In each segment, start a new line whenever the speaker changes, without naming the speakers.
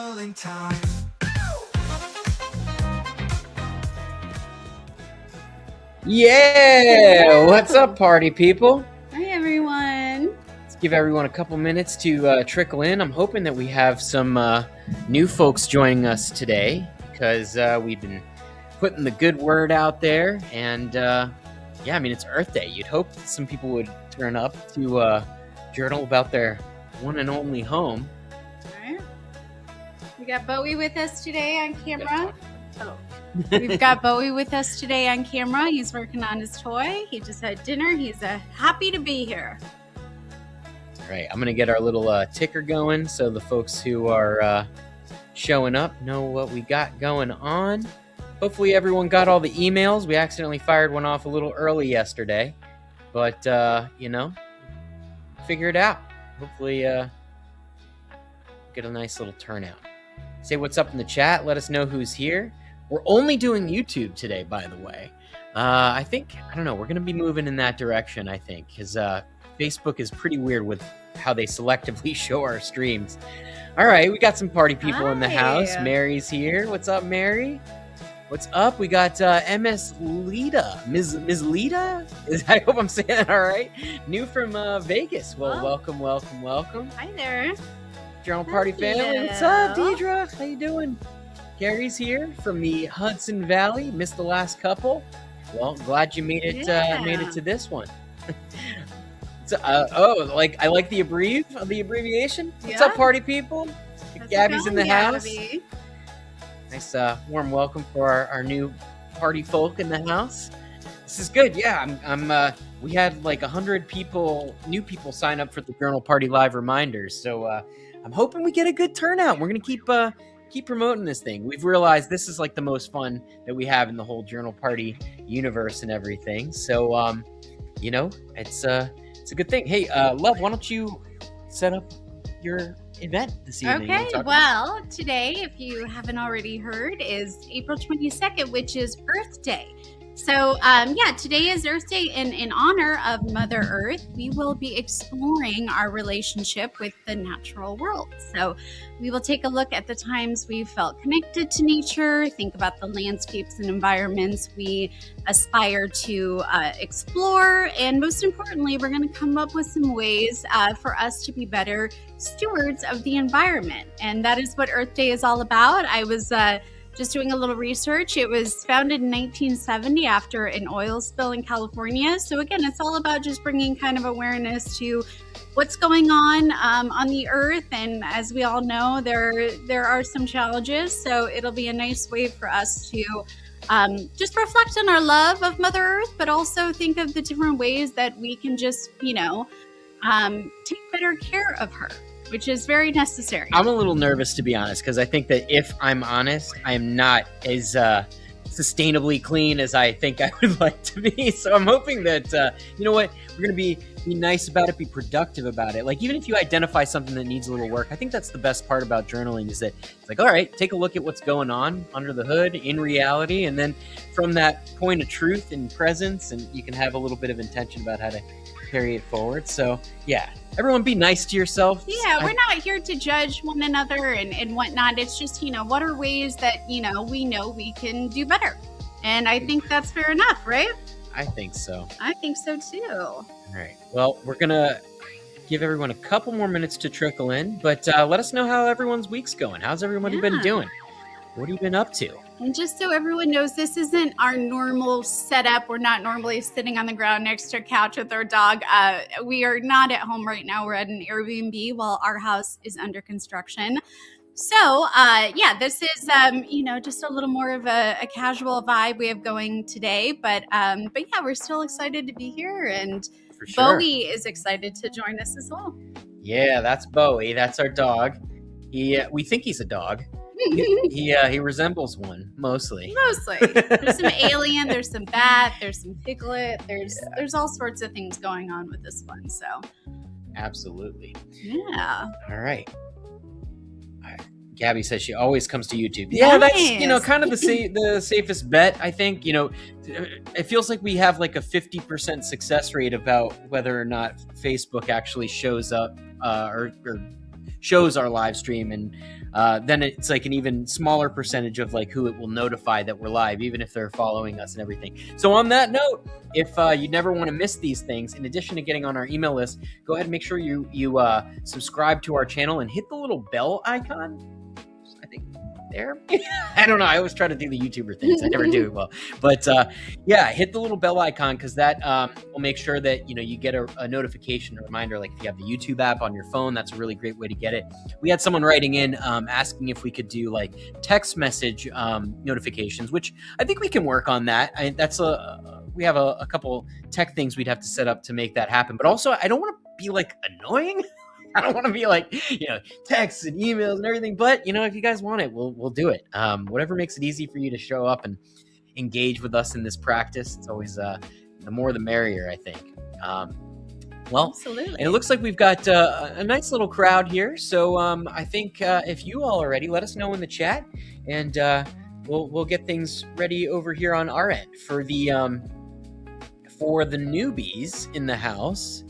journaling time.
Yeah! What's up, party people?
Hi, everyone.
Let's give everyone a couple minutes to trickle in. I'm hoping that we have some new folks joining us today because we've been putting the good word out there. And yeah, I mean, it's Earth Day. You'd hope that some people would turn up to journal about their one and only home.
All right. We got Bowie with us today on camera. We've got Bowie with us today on camera. He's working on his toy. He just had dinner. He's happy to be here.
All right, I'm going to get our little ticker going so the folks who are showing up know what we got going on. Hopefully everyone got all the emails. We accidentally fired one off a little early yesterday, but, you know, figure it out. Hopefully get a nice little turnout. Say what's up in the chat. Let us know who's here. We're only doing YouTube today, by the way. I don't know, we're going to be moving in that direction, I think, because Facebook is pretty weird with how they selectively show our streams. All right, we got some party people in the house. Mary's here. What's up, Mary? What's up? We got MS Lita. Ms. Lita? I hope I'm saying that all right. New from Vegas. Well, welcome.
Hi there.
Journal Party family. What's up, Deidre? How you doing? Gary's here from the Hudson Valley. Missed the last couple. Well, glad you made it. Made it to this one. So, I like the abbreviation. What's up, party people? Gabby's in the house. Nice warm welcome for our new party folk in the house. This is good. Yeah, I'm. We had like 100 new people sign up for the Journal Party Live reminders. So I'm hoping we get a good turnout. We're gonna keep promoting this thing. We've realized this is like the most fun that we have in the whole Journal Party universe and everything. So, you know, it's a good thing. Hey, Love, why don't you set up your event this evening?
Okay, well, today, if you haven't already heard, is April 22nd, which is Earth Day. So, today is Earth Day, and in honor of Mother Earth, we will be exploring our relationship with the natural world. So, we will take a look at the times we felt connected to nature, think about the landscapes and environments we aspire to explore, and most importantly, we're going to come up with some ways for us to be better stewards of the environment. And that is what Earth Day is all about. I was just doing a little research. It was founded in 1970 after an oil spill in California. So again, it's all about just bringing kind of awareness to what's going on the earth. And as we all know, there are some challenges. So it'll be a nice way for us to just reflect on our love of Mother Earth, but also think of the different ways that we can just, take better care of her, which is very necessary.
I'm a little nervous, to be honest, because I think that if I'm honest, I am not as sustainably clean as I think I would like to be. So I'm hoping that, you know what, we're going to be nice about it, be productive about it. Like, even if you identify something that needs a little work, I think that's the best part about journaling is that it's like, all right, take a look at what's going on under the hood in reality. And then from that point of truth and presence, and you can have a little bit of intention about how to carry it forward. So yeah, everyone be nice to yourself.
Yeah, we're not here to judge one another and whatnot. It's just, what are ways that, we know we can do better. And I think that's fair enough, right?
I think so.
I think so too.
All right. Well, we're going to give everyone a couple more minutes to trickle in, but let us know how everyone's week's going. How's everybody been doing? What have you been up to?
And just so everyone knows, this isn't our normal setup. We're not normally sitting on the ground next to a couch with our dog. We are not at home right now. We're at an Airbnb while our house is under construction. So, this is, just a little more of a casual vibe we have going today. But yeah, we're still excited to be here. And
For sure.
Bowie is excited to join us as well.
Yeah, that's Bowie. That's our dog. We think he's a dog. He resembles one mostly.
There's some alien, there's some bat, there's some piglet, there's all sorts of things going on with this one. So
absolutely.
Yeah.
All right. Gabby says she always comes to YouTube. Yeah, nice. That's kind of the safest bet. I think it feels like we have like a 50% success rate about whether or not Facebook actually shows up or shows our live stream, and then it's like an even smaller percentage of like who it will notify that we're live, even if they're following us and everything. So on that note, if you never want to miss these things, in addition to getting on our email list, go ahead and make sure you subscribe to our channel and hit the little bell icon. I think there. I don't know. I always try to do the YouTuber things. I never do it well. But yeah, hit the little bell icon, because that will make sure that you get a notification, a reminder. Like if you have the YouTube app on your phone, that's a really great way to get it. We had someone writing in asking if we could do like text message notifications, which I think we can work on that. We have a couple tech things we'd have to set up to make that happen. But also, I don't want to be like annoying. I don't want to be like, texts and emails and everything, but if you guys want it, we'll do it. Whatever makes it easy for you to show up and engage with us in this practice. It's always, the more the merrier, I think. Well, absolutely. And it looks like we've got a nice little crowd here. So I think if you all are ready, let us know in the chat, and we'll get things ready over here on our end for the newbies in the house.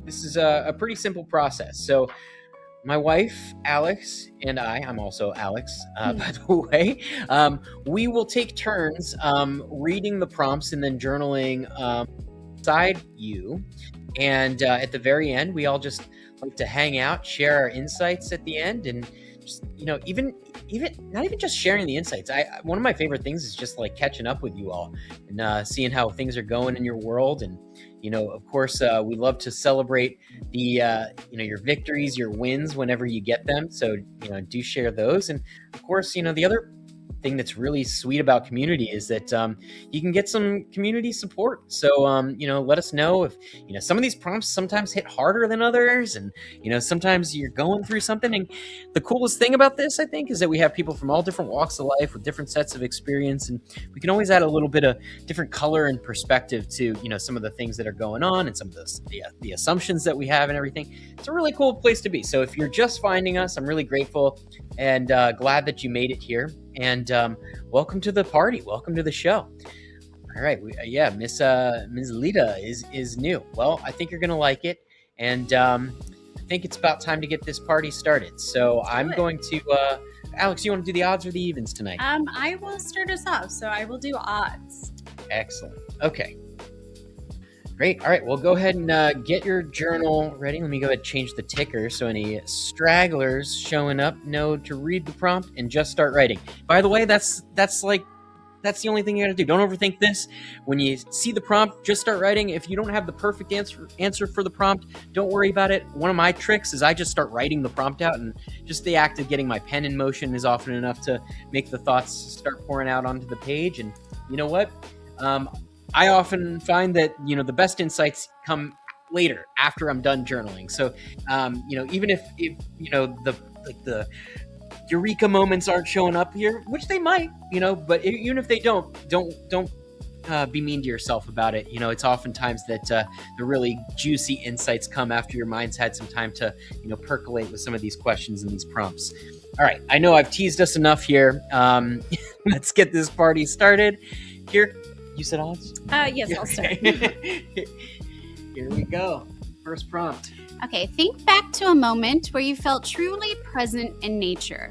This is a pretty simple process. So my wife, Alex, and I'm also Alex, by the way, we will take turns reading the prompts and then journaling beside you. And at the very end, we all just like to hang out, share our insights at the end, and just, even not even just sharing the insights. One of my favorite things is just like catching up with you all and seeing how things are going in your world. And of course, we love to celebrate the your victories, your wins whenever you get them. So do share those. And of course, the other thing that's really sweet about community is that you can get some community support. So let us know if some of these prompts sometimes hit harder than others, and sometimes you're going through something. And the coolest thing about this, I think, is that we have people from all different walks of life with different sets of experience, and we can always add a little bit of different color and perspective to some of the things that are going on and some of the assumptions that we have and everything. It's a really cool place to be. So if you're just finding us, I'm really grateful and glad that you made it here. And welcome to the party. Welcome to the show. All right. Miss Lita is new. Well, I think you're going to like it. And I think it's about time to get this party started. So I'm going to, Alex, you want to do the odds or the evens tonight?
I will start us off. So I will do odds.
Excellent. Okay. Great. All right. Well, go ahead and get your journal ready. Let me go ahead and change the ticker so any stragglers showing up know to read the prompt and just start writing. By the way, that's the only thing you got to do. Don't overthink this. When you see the prompt, just start writing. If you don't have the perfect answer for the prompt, don't worry about it. One of my tricks is I just start writing the prompt out, and just the act of getting my pen in motion is often enough to make the thoughts start pouring out onto the page. And you know what? I often find that the best insights come later after I'm done journaling. So even if the eureka moments aren't showing up here, which they might, but even if they don't be mean to yourself about it. It's oftentimes that the really juicy insights come after your mind's had some time to percolate with some of these questions and these prompts. All right, I know I've teased us enough here. Let's get this party started. Here, you said odds?
Yes, I'll start.
Here we go. First prompt.
Okay, think back to a moment where you felt truly present in nature.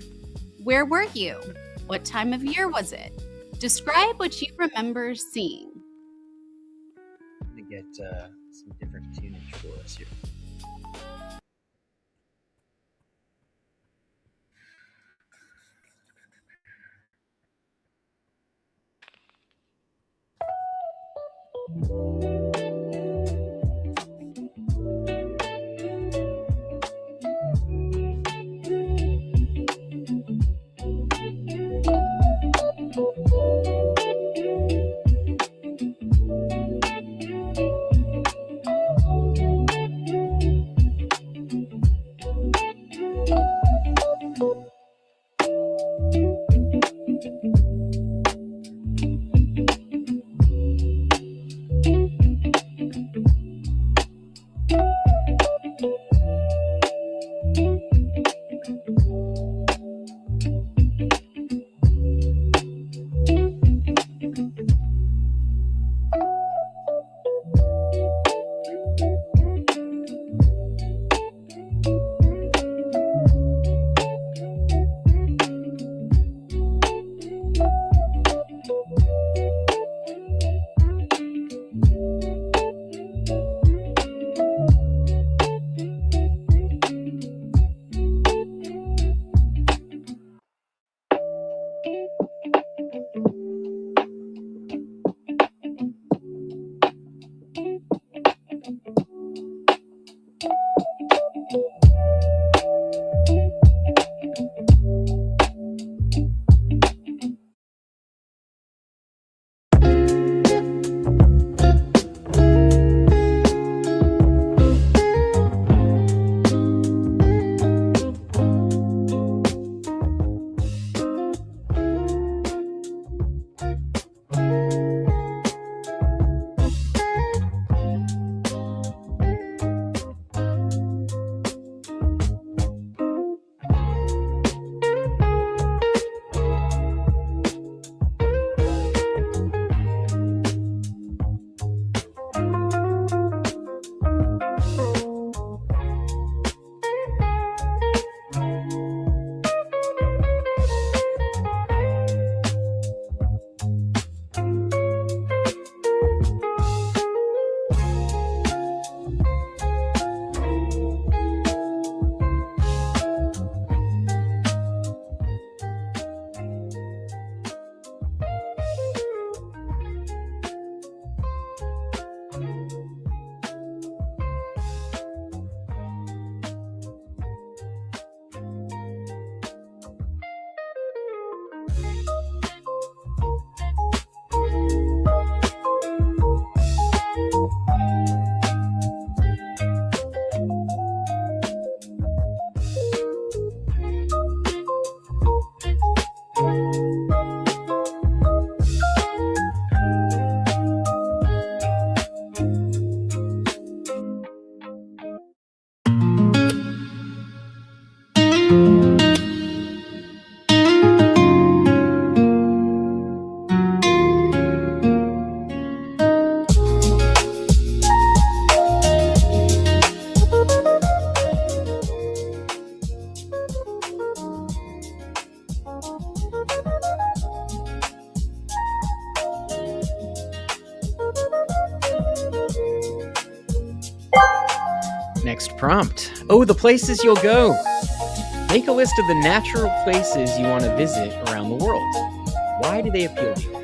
Where were you? What time of year was it? Describe what you remember seeing.
Let me get some different tunage for us here. Next prompt. Oh, the places you'll go. Make a list of the natural places you want to visit around the world. Why do they appeal to you?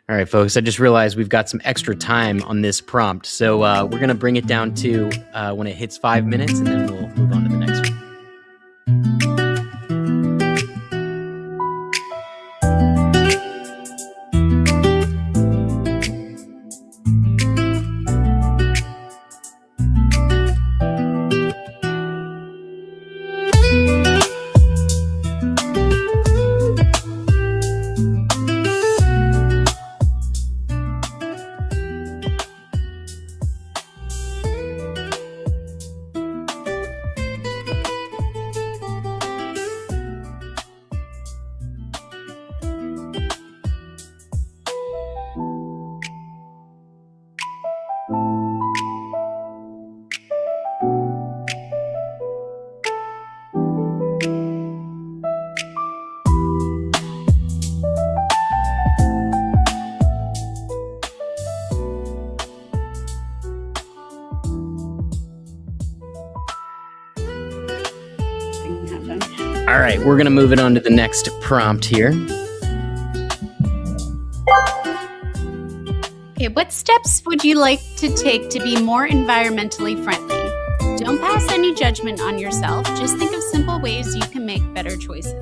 All right, folks, I just realized we've got some extra time on this prompt. So we're going to bring it down to when it hits 5 minutes, and then we'll move on to the next one. All right, we're going to move it on to the next prompt here.
Okay, what steps would you like to take to be more environmentally friendly? Don't pass any judgment on yourself. Just think of simple ways you can make better choices.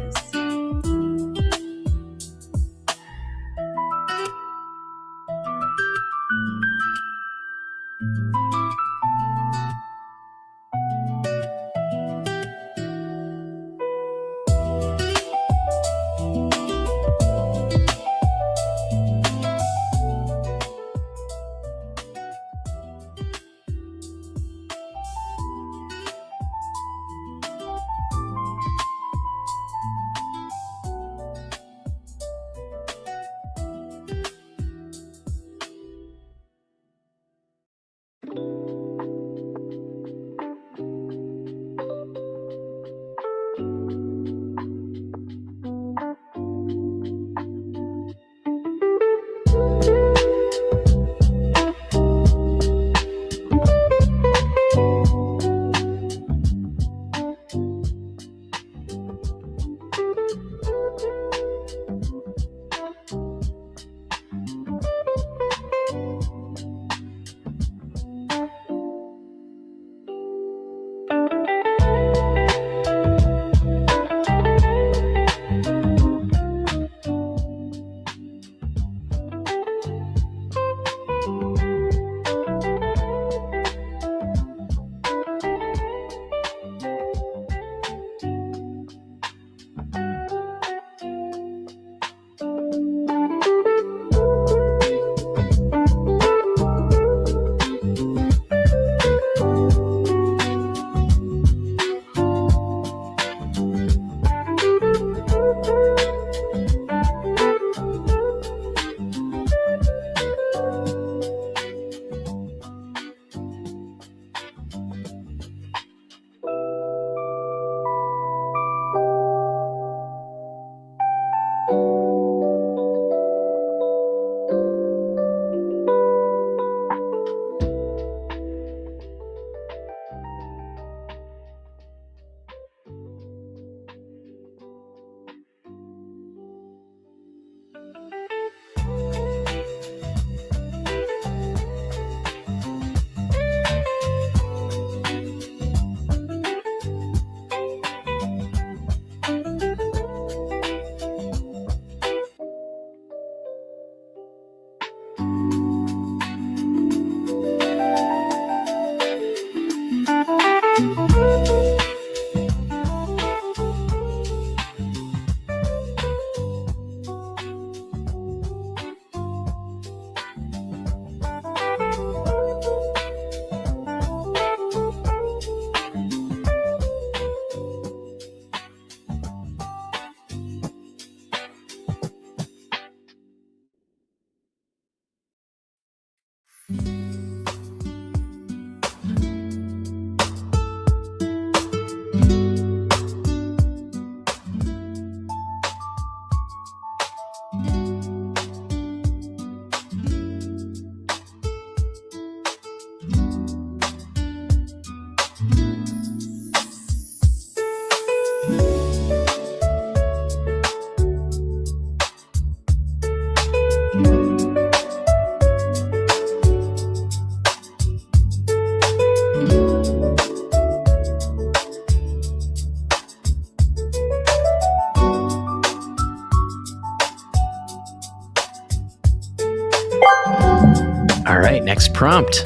All right, next prompt.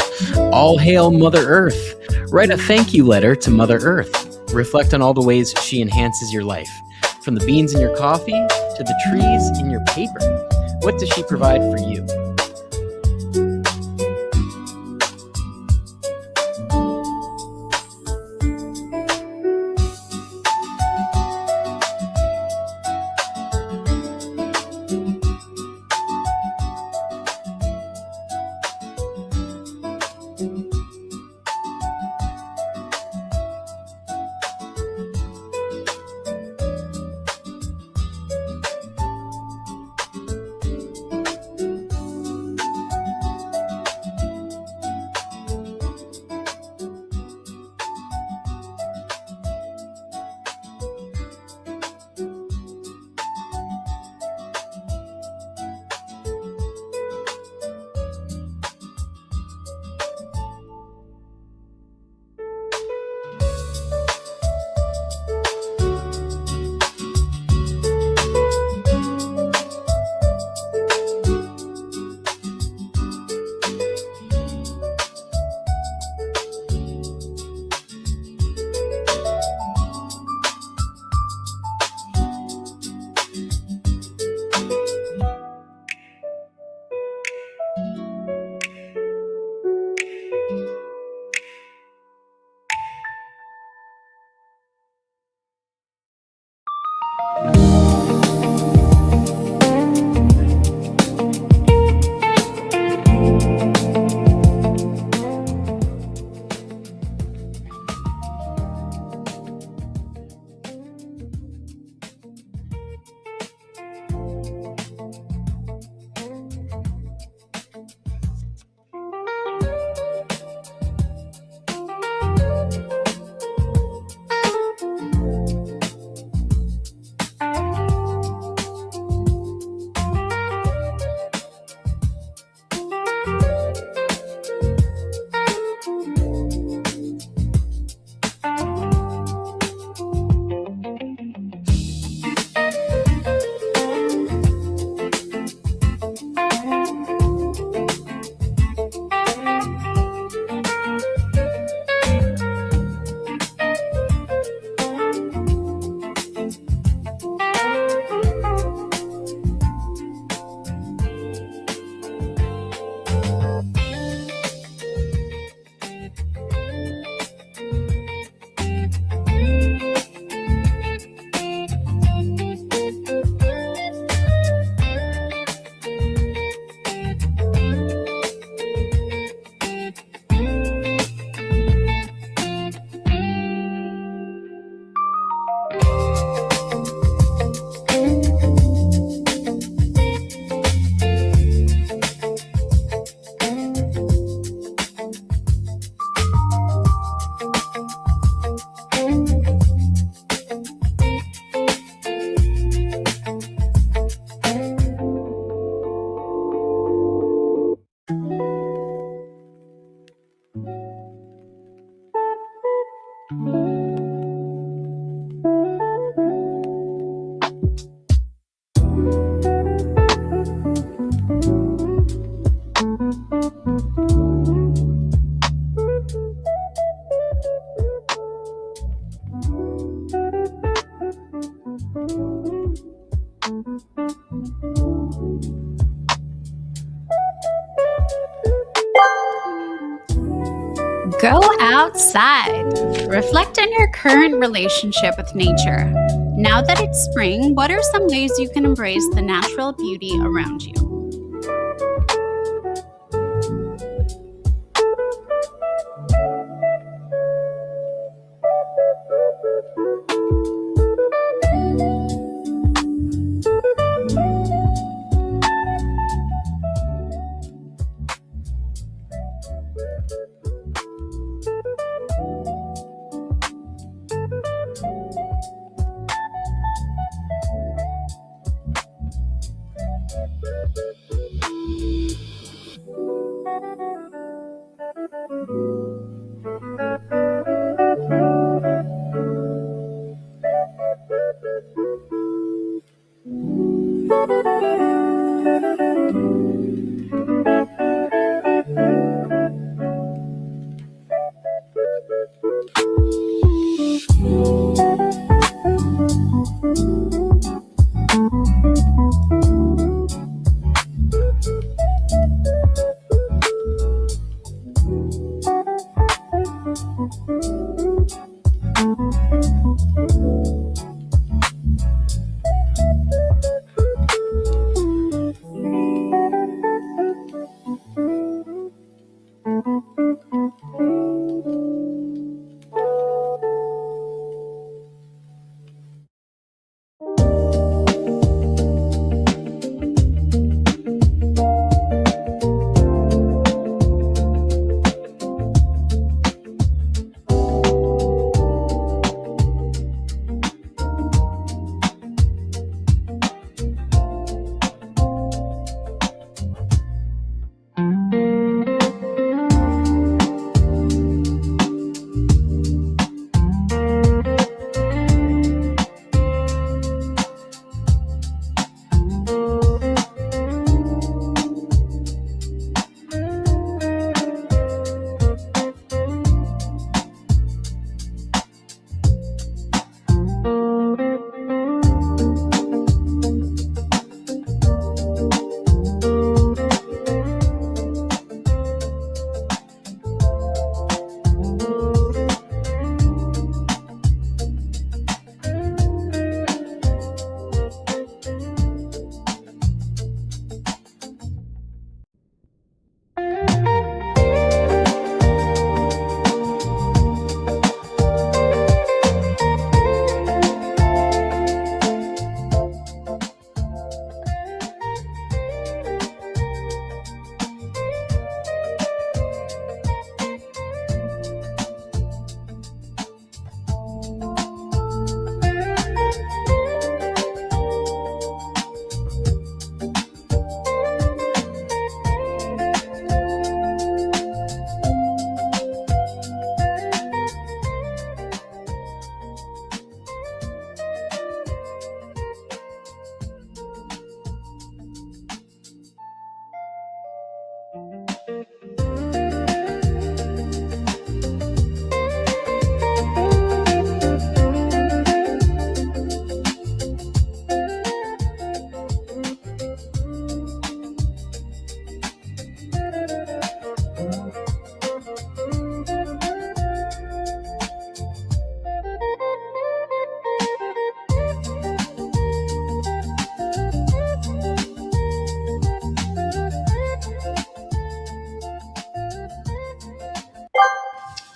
All hail Mother Earth. Write a thank you letter to Mother Earth. Reflect on all the ways she enhances your life, from the beans in your coffee to the trees in your paper. What does she provide for you?
Go outside. Reflect on your current relationship with nature. Now that it's spring, what are some ways you can embrace the natural beauty around you?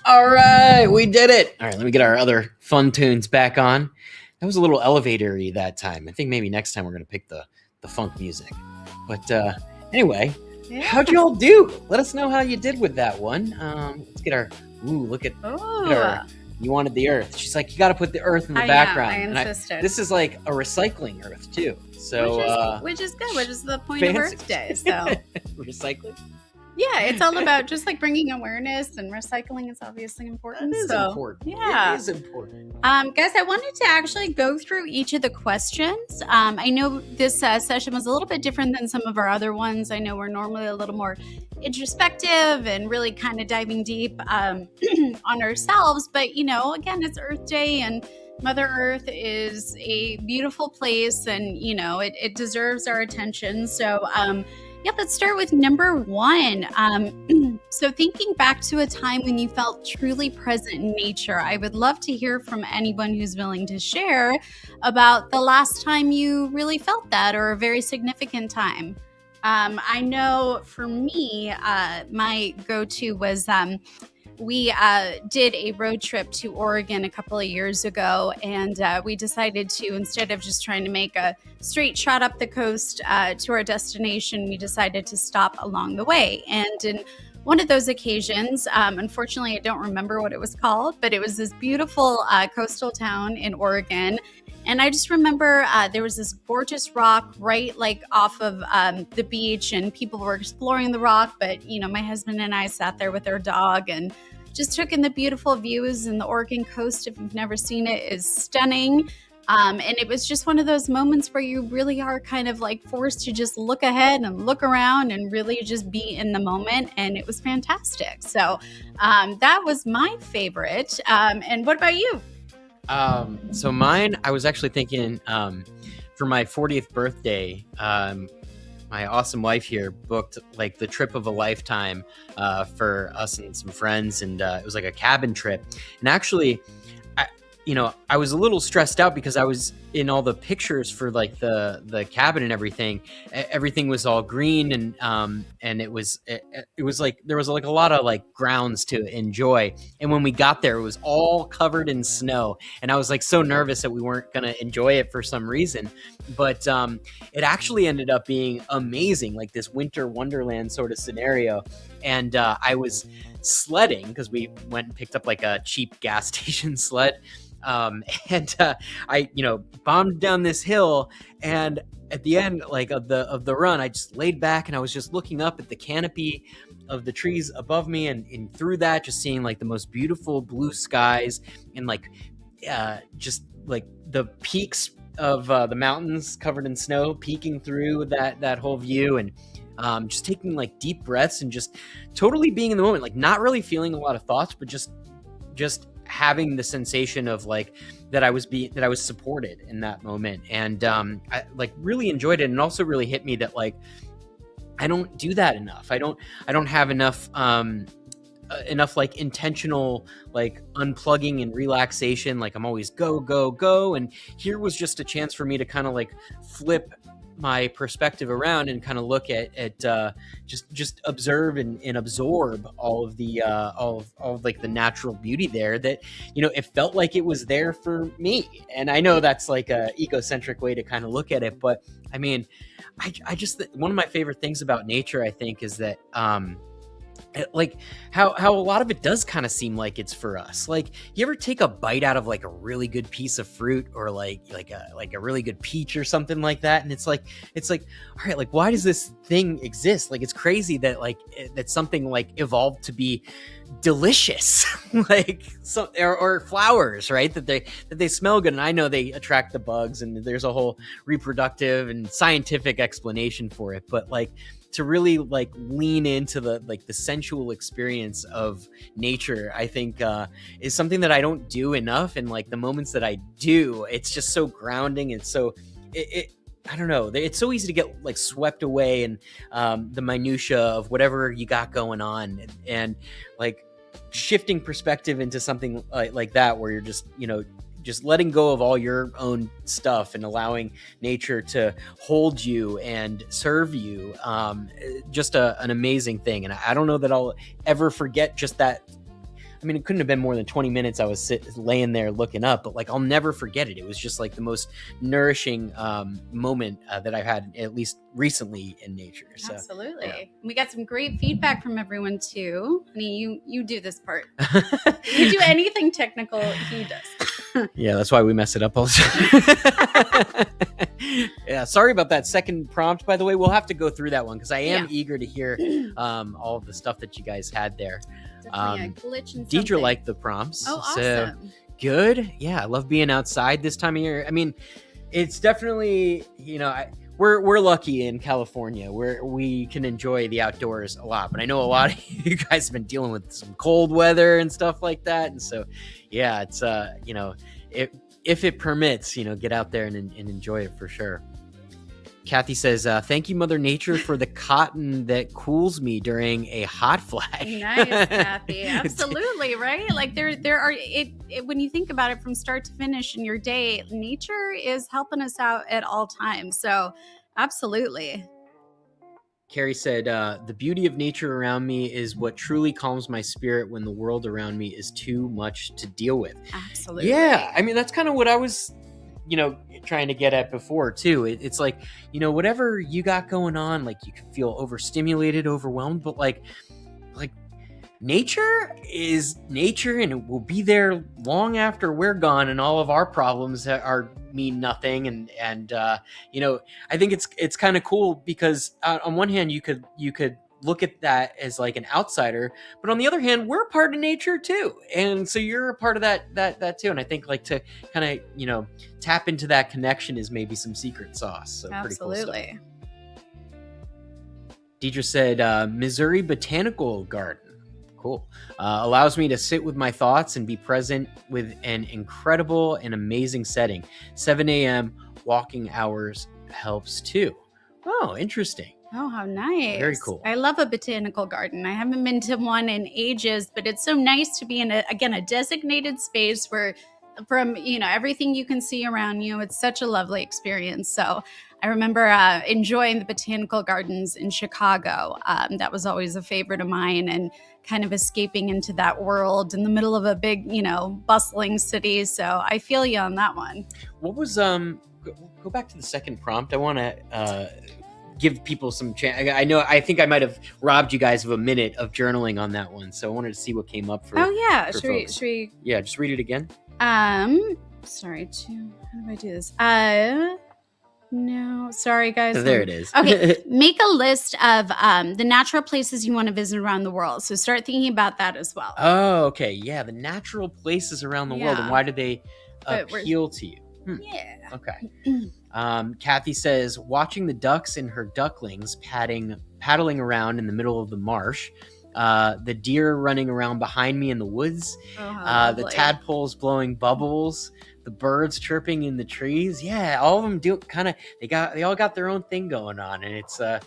All right, we did it. All right, let me get our other fun tunes back on. That was a little elevator-y that time. I think maybe next time we're going to pick the funk music. But anyway, how'd you all do? Let us know how you did with that one. Let's get our, look at her. You wanted the earth. She's like, you got to put the earth in the background.
I insisted.
This is like a recycling earth too. So
which is good, which is the point of Earth Day. So
recycling.
Yeah, it's all about just like bringing awareness, and recycling is obviously important.
It is important.
Yeah.
It is important.
Guys, I wanted to actually go through each of the questions. I know this session was a little bit different than some of our other ones. I know we're normally a little more introspective and really kind of diving deep on ourselves. But, again, it's Earth Day, and Mother Earth is a beautiful place, and it deserves our attention. So, yeah, let's start with number one. So, thinking back to a time when you felt truly present in nature, I would love to hear from anyone who's willing to share about the last time you really felt that, or a very significant time. I know for me, my go-to was we did a road trip to Oregon a couple of years ago, and we decided to, instead of just trying to make a straight shot up the coast to our destination, we decided to stop along the way. And in one of those occasions, unfortunately, I don't remember what it was called, but it was this beautiful coastal town in Oregon. And I just remember there was this gorgeous rock right like off of the beach, and people were exploring the rock. But, my husband and I sat there with our dog and just took in the beautiful views. And the Oregon coast, if you've never seen it, is stunning. And it was just one of those moments where you really are kind of like forced to just look ahead and look around and really just be in the moment. And it was fantastic. So that was my favorite. And what about you?
So mine, I was actually thinking, for my 40th birthday, my awesome wife here booked like the trip of a lifetime, for us and some friends. And, it was like a cabin trip. And actually, I was a little stressed out because I was in all the pictures for like the cabin and everything. Everything was all green, and it was like there was like a lot of like grounds to enjoy. And when we got there, it was all covered in snow, and I was like so nervous that we weren't gonna enjoy it for some reason. But it actually ended up being amazing, like this winter wonderland sort of scenario. And I was sledding because we went and picked up like a cheap gas station sled. And I, bombed down this hill, and at the end, like of the run, I just laid back and I was just looking up at the canopy of the trees above me, and through that, just seeing like the most beautiful blue skies, and like, just like the peaks of the mountains covered in snow, peeking through that whole view, and just taking like deep breaths and just totally being in the moment, like not really feeling a lot of thoughts, but just having the sensation of like that I was supported in that moment. And I like really enjoyed it, and also really hit me that like I don't do that enough. I don't have enough like intentional like unplugging and relaxation. Like I'm always go, and here was just a chance for me to kind of like flip my perspective around and kind of look at just observe and absorb all of the all of like the natural beauty there, that it felt like it was there for me. And I know that's like a egocentric way to kind of look at it, but I mean, I just one of my favorite things about nature, I think, is that like how a lot of it does kind of seem like it's for us. Like, you ever take a bite out of like a really good piece of fruit, or like a really good peach or something like that, and it's like all right, like why does this thing exist? Like, it's crazy that like that something like evolved to be delicious. Like or flowers, right, that they smell good, and I know they attract the bugs, and there's a whole reproductive and scientific explanation for it, but like to really like lean into the sensual experience of nature, I think is something that I don't do enough. And like the moments that I do, it's just so grounding. And so I don't know, it's so easy to get like swept away in the minutia of whatever you got going on, and like shifting perspective into something like that, where you're just just letting go of all your own stuff and allowing nature to hold you and serve you. Just an amazing thing. And I don't know that I'll ever forget just that. I mean, it couldn't have been more than 20 minutes I was laying there looking up, but like I'll never forget it. It was just like the most nourishing moment that I've had, at least recently, in nature. So,
absolutely.
Yeah.
We got some great feedback from everyone too. I mean, you do this part. You do anything technical, he does.
Yeah, that's why we mess it up all the time. Yeah, sorry about that second prompt, by the way. We'll have to go through that one because I am eager to hear all of the stuff that you guys had there.
Definitely a glitch in
Deidre
something.
liked the prompts.
Oh,
So
awesome.
good. Yeah, I love being outside this time of year. I mean, it's definitely, we're lucky in California where we can enjoy the outdoors a lot. But I know a lot of you guys have been dealing with some cold weather and stuff like that. And so, yeah, it's, if it permits, get out there and enjoy it for sure. Kathy says, thank you, Mother Nature, for the cotton that cools me during a hot flash.
Nice, Kathy. Absolutely, right? Like there are when you think about it from start to finish in your day, nature is helping us out at all times. So absolutely.
Carrie said, the beauty of nature around me is what truly calms my spirit when the world around me is too much to deal with.
Absolutely.
Yeah, I mean, that's kind of what I was trying to get at before too. It's like, whatever you got going on, like you can feel overstimulated, overwhelmed, but like nature is nature, and it will be there long after we're gone, and all of our problems mean nothing. And I think it's kind of cool because on one hand you could look at that as like an outsider, but on the other hand, we're a part of nature too, and so you're a part of that too. And I think like to kind of tap into that connection is maybe some secret sauce. So
absolutely.
Pretty cool stuff. Deidre said, Missouri Botanical Garden. Cool. Allows me to sit with my thoughts and be present with an incredible and amazing setting. 7 a.m. walking hours helps too. Oh, interesting.
Oh, how nice.
Very cool.
I love a botanical garden. I haven't been to one in ages, but it's so nice to be in a designated space where from, everything you can see around you. It's such a lovely experience. So I remember enjoying the botanical gardens in Chicago. That was always a favorite of mine, and kind of escaping into that world in the middle of a big, bustling city. So I feel you on that one.
What was, go back to the second prompt. I want to give people some chance. I think I might have robbed you guys of a minute of journaling on that one. So I wanted to see what came up for.
Oh yeah.
For
should we?
Yeah, just read it again.
Sorry, how do I do this? No, sorry guys.
There it is.
Okay, make a list of the natural places you want to visit around the world. So start thinking about that as well.
Oh, okay. Yeah, the natural places around the world, and why do they appeal to you?
Yeah.
Okay. Kathy says, watching the ducks and her ducklings paddling around in the middle of the marsh. The deer running around behind me in the woods. The tadpoles blowing bubbles. The birds chirping in the trees. Yeah, all of them do kind of. They all got their own thing going on, and it's I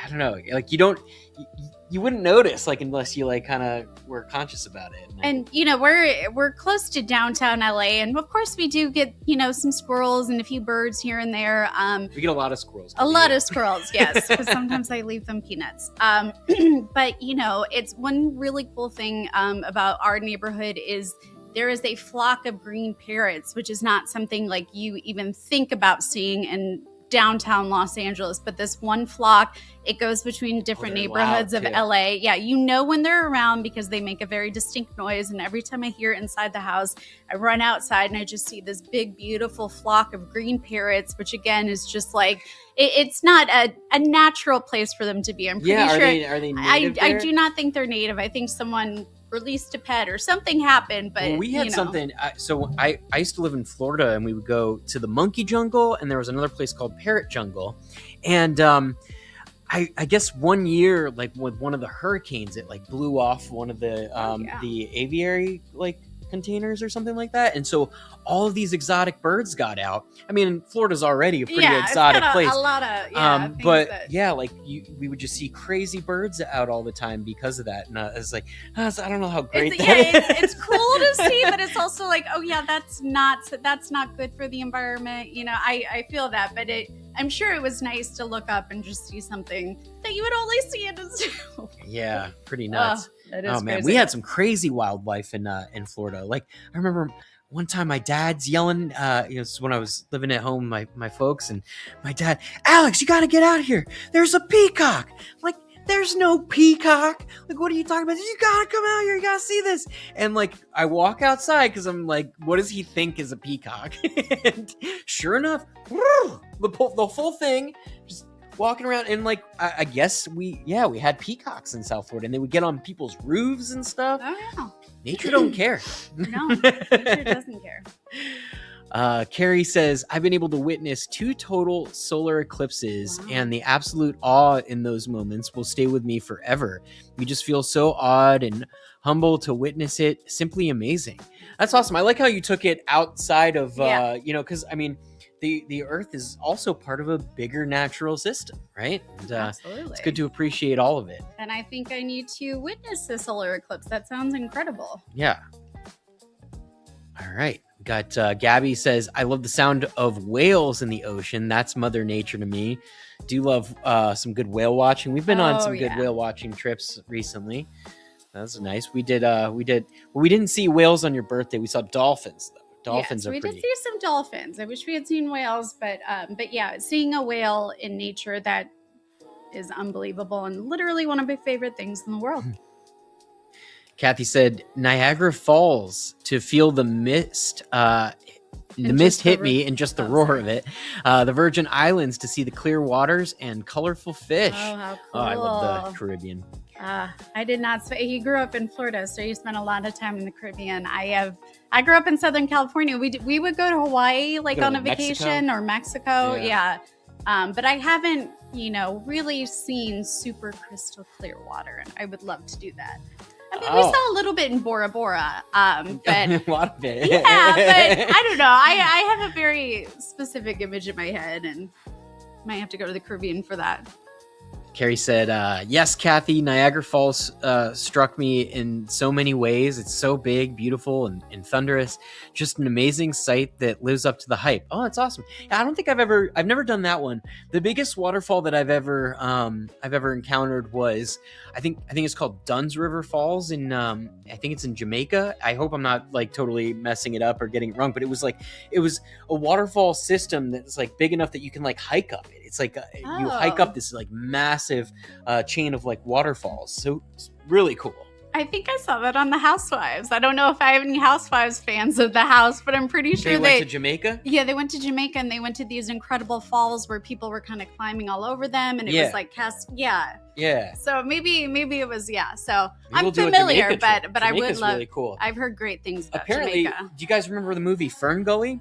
don't know. Like you wouldn't notice like unless you like kind of were conscious about it.
And we're close to downtown LA, and of course we do get some squirrels and a few birds here and there.
We get a lot of squirrels.
A lot of squirrels, yes, because sometimes I leave them peanuts. But it's one really cool thing about our neighborhood is there is a flock of green parrots, which is not something like you even think about seeing in downtown Los Angeles, but this one flock, it goes between different neighborhoods of LA. Yeah, when they're around because they make a very distinct noise, and every time I hear it inside the house, I run outside and I just see this big, beautiful flock of green parrots, which again is just like, it's not a natural place for them to be. I'm pretty sure.
Are they native there?
I do not think they're native. I think someone released a pet or something happened, but
we had something. So I used to live in Florida, and we would go to the monkey jungle, and there was another place called parrot jungle, and I guess one year, like with one of the hurricanes, it like blew off one of the the aviary like containers or something like that, and so all of these exotic birds got out. I mean, Florida's already a pretty exotic place.
A lot of
we would just see crazy birds out all the time because of that, and it's like I don't know how great
it's cool to see, but it's also like, oh yeah, that's not good for the environment. I feel that, but I'm sure it was nice to look up and just see something that you would only see in a zoo.
Yeah, pretty nuts.
Oh
man, we had some crazy wildlife in Florida. Like I remember one time my dad's yelling, this is when I was living at home with my folks, and my dad, Alex, you got to get out here. There's a peacock. I'm like, there's no peacock. Like, what are you talking about? You got to come out here. You got to see this. And like, I walk outside because I'm like, what does he think is a peacock? And sure enough, the full thing, just walking around, and like I guess we had peacocks in South Florida, and they would get on people's roofs and stuff.
Oh yeah.
Nature don't care.
No, nature doesn't care.
Carrie says, I've been able to witness 2 total solar eclipses,
Wow.
and the absolute awe in those moments will stay with me forever. You just feel so awed and humble to witness it. Simply amazing. That's awesome. I like how you took it outside of,
Yeah.
because I mean, the Earth is also part of a bigger natural system, right? And
Absolutely.
it's good to appreciate all of it.
And I think I need to witness the solar eclipse. That sounds incredible.
Yeah. All right. Got Gabby says, I love the sound of whales in the ocean. That's Mother Nature to me. Do love some good whale watching. We've been on some good whale watching trips recently. That's nice. We didn't see whales on your birthday. We saw dolphins though. Dolphins are
we
pretty.
did see some dolphins. I wish we had seen whales, but yeah, seeing a whale in nature, that is unbelievable and literally one of my favorite things in the world.
Kathy said, Niagara Falls to feel the mist. The mist hit me and just the roar of it. The Virgin Islands to see the clear waters and colorful fish.
Oh, how cool.
Oh, I love the Caribbean.
I did not. He grew up in Florida, so he spent a lot of time in the Caribbean. I grew up in Southern California. We would go to Hawaii on a vacation, or Mexico. Yeah. But I haven't, really seen super crystal clear water, and I would love to do that. I mean, we saw a little bit in Bora Bora, but
a lot of it.
Yeah, but I don't know. I have a very specific image in my head, and might have to go to the Caribbean for that.
Carrie said, yes, Kathy, Niagara Falls struck me in so many ways. It's so big, beautiful, and thunderous. Just an amazing sight that lives up to the hype. Oh, that's awesome. I don't think I've never done that one. The biggest waterfall that I've ever encountered was, I think it's called Dunn's River Falls in, I think it's in Jamaica. I hope I'm not totally messing it up or getting it wrong, but it was a waterfall system that's big enough that you can hike up it. It's you hike up this massive chain of waterfalls. So it's really cool.
I think I saw that on The Housewives. I don't know if I have any Housewives fans of the house, but I'm pretty sure
they went to Jamaica.
Yeah, they went to Jamaica and they went to these incredible falls where people were kind of climbing all over them, and it was Yeah. So maybe it was So maybe I'm familiar, but I would love.
Really cool.
I've heard great things about
Apparently,
Jamaica.
Do you guys remember the movie Fern Gully?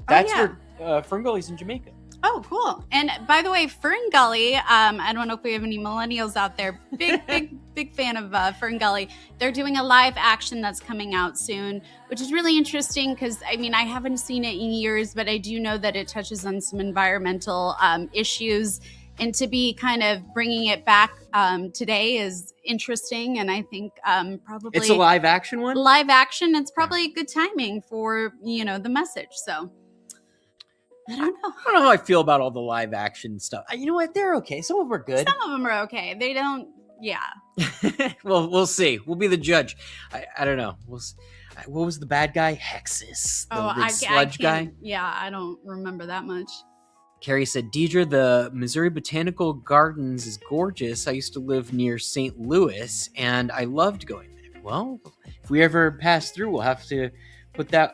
That's where Fern Gully's in Jamaica.
Oh, cool. And by the way, Fern Gully, I don't know if we have any millennials out there. Big fan of Fern Gully. They're doing a live action that's coming out soon, which is really interesting because, I haven't seen it in years, but I do know that it touches on some environmental issues. And to be kind of bringing it back today is interesting. And I think probably...
It's a live action one?
Live action. It's probably good timing for, the message. So... I don't know
how I feel about all the live action stuff. You know what? They're okay. Some of them are good.
Some of them are okay. They don't. Yeah.
Well, we'll see. We'll be the judge. I don't know. What was the bad guy? Hexus. The sludge guy.
Yeah, I don't remember that much.
Carrie said, Deidre, the Missouri Botanical Gardens is gorgeous. I used to live near St. Louis, and I loved going there. Well, if we ever pass through, we'll have to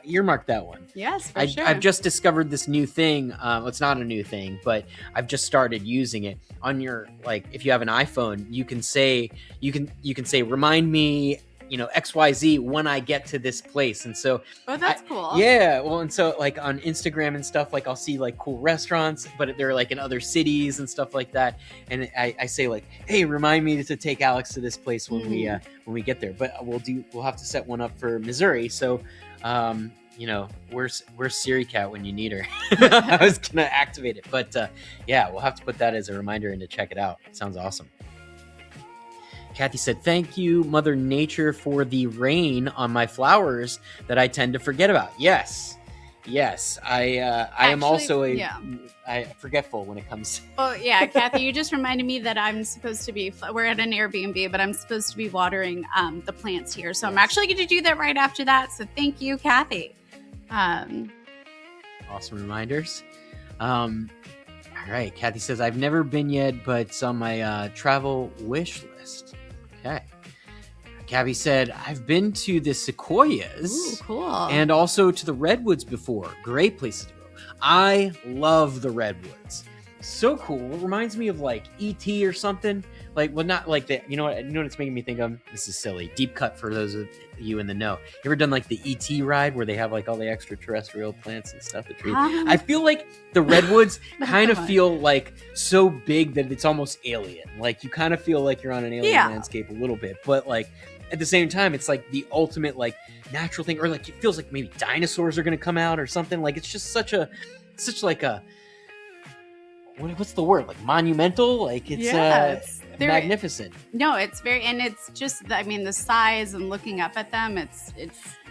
earmark that one.
Yes, for sure.
I've just discovered this new thing. It's not a new thing, but I've just started using it on your, if you have an iPhone, you can say, remind me, XYZ when I get to this place. And so,
that's cool.
Yeah. Well, and so on Instagram and stuff, I'll see cool restaurants, but they're in other cities and stuff like that. And I say hey, remind me to take Alex to this place when we get there. But we'll have to set one up for Missouri. So, where's Siri Cat when you need her? I was gonna activate it, but we'll have to put that as a reminder and to check it out. It sounds awesome. Kathy said, thank you, Mother Nature, for the rain on my flowers that I tend to forget about. Yes. I am also forgetful when it comes.
Oh yeah, Kathy, you just reminded me that I'm supposed to be. We're at an Airbnb, but I'm supposed to be watering the plants here. So I'm actually going to do that right after that. So thank you, Kathy.
Awesome reminders. All right, Kathy says I've never been yet, but it's on my travel wish list. Okay. Gabby said, I've been to the Sequoias.
Ooh, cool.
And also to the Redwoods before. Great places to go. I love the Redwoods. so cool. It reminds me of like E.T. or something. Like, well, not like that. You know what it's making me think of? This is silly. Deep cut for those of you in the know. You ever done like the E.T. ride where they have like all the extraterrestrial plants and stuff? The trees. I feel like the redwoods kind of feel like so big that it's almost alien. Like you kind of feel like you're on an alien landscape a little bit, but like at the same time, it's like the ultimate like natural thing, or like it feels like maybe dinosaurs are gonna come out or something. Like it's just such like a what's the word, like monumental, like it's magnificent.
No, it's very, and it's just, I mean, the size and looking up at them, it's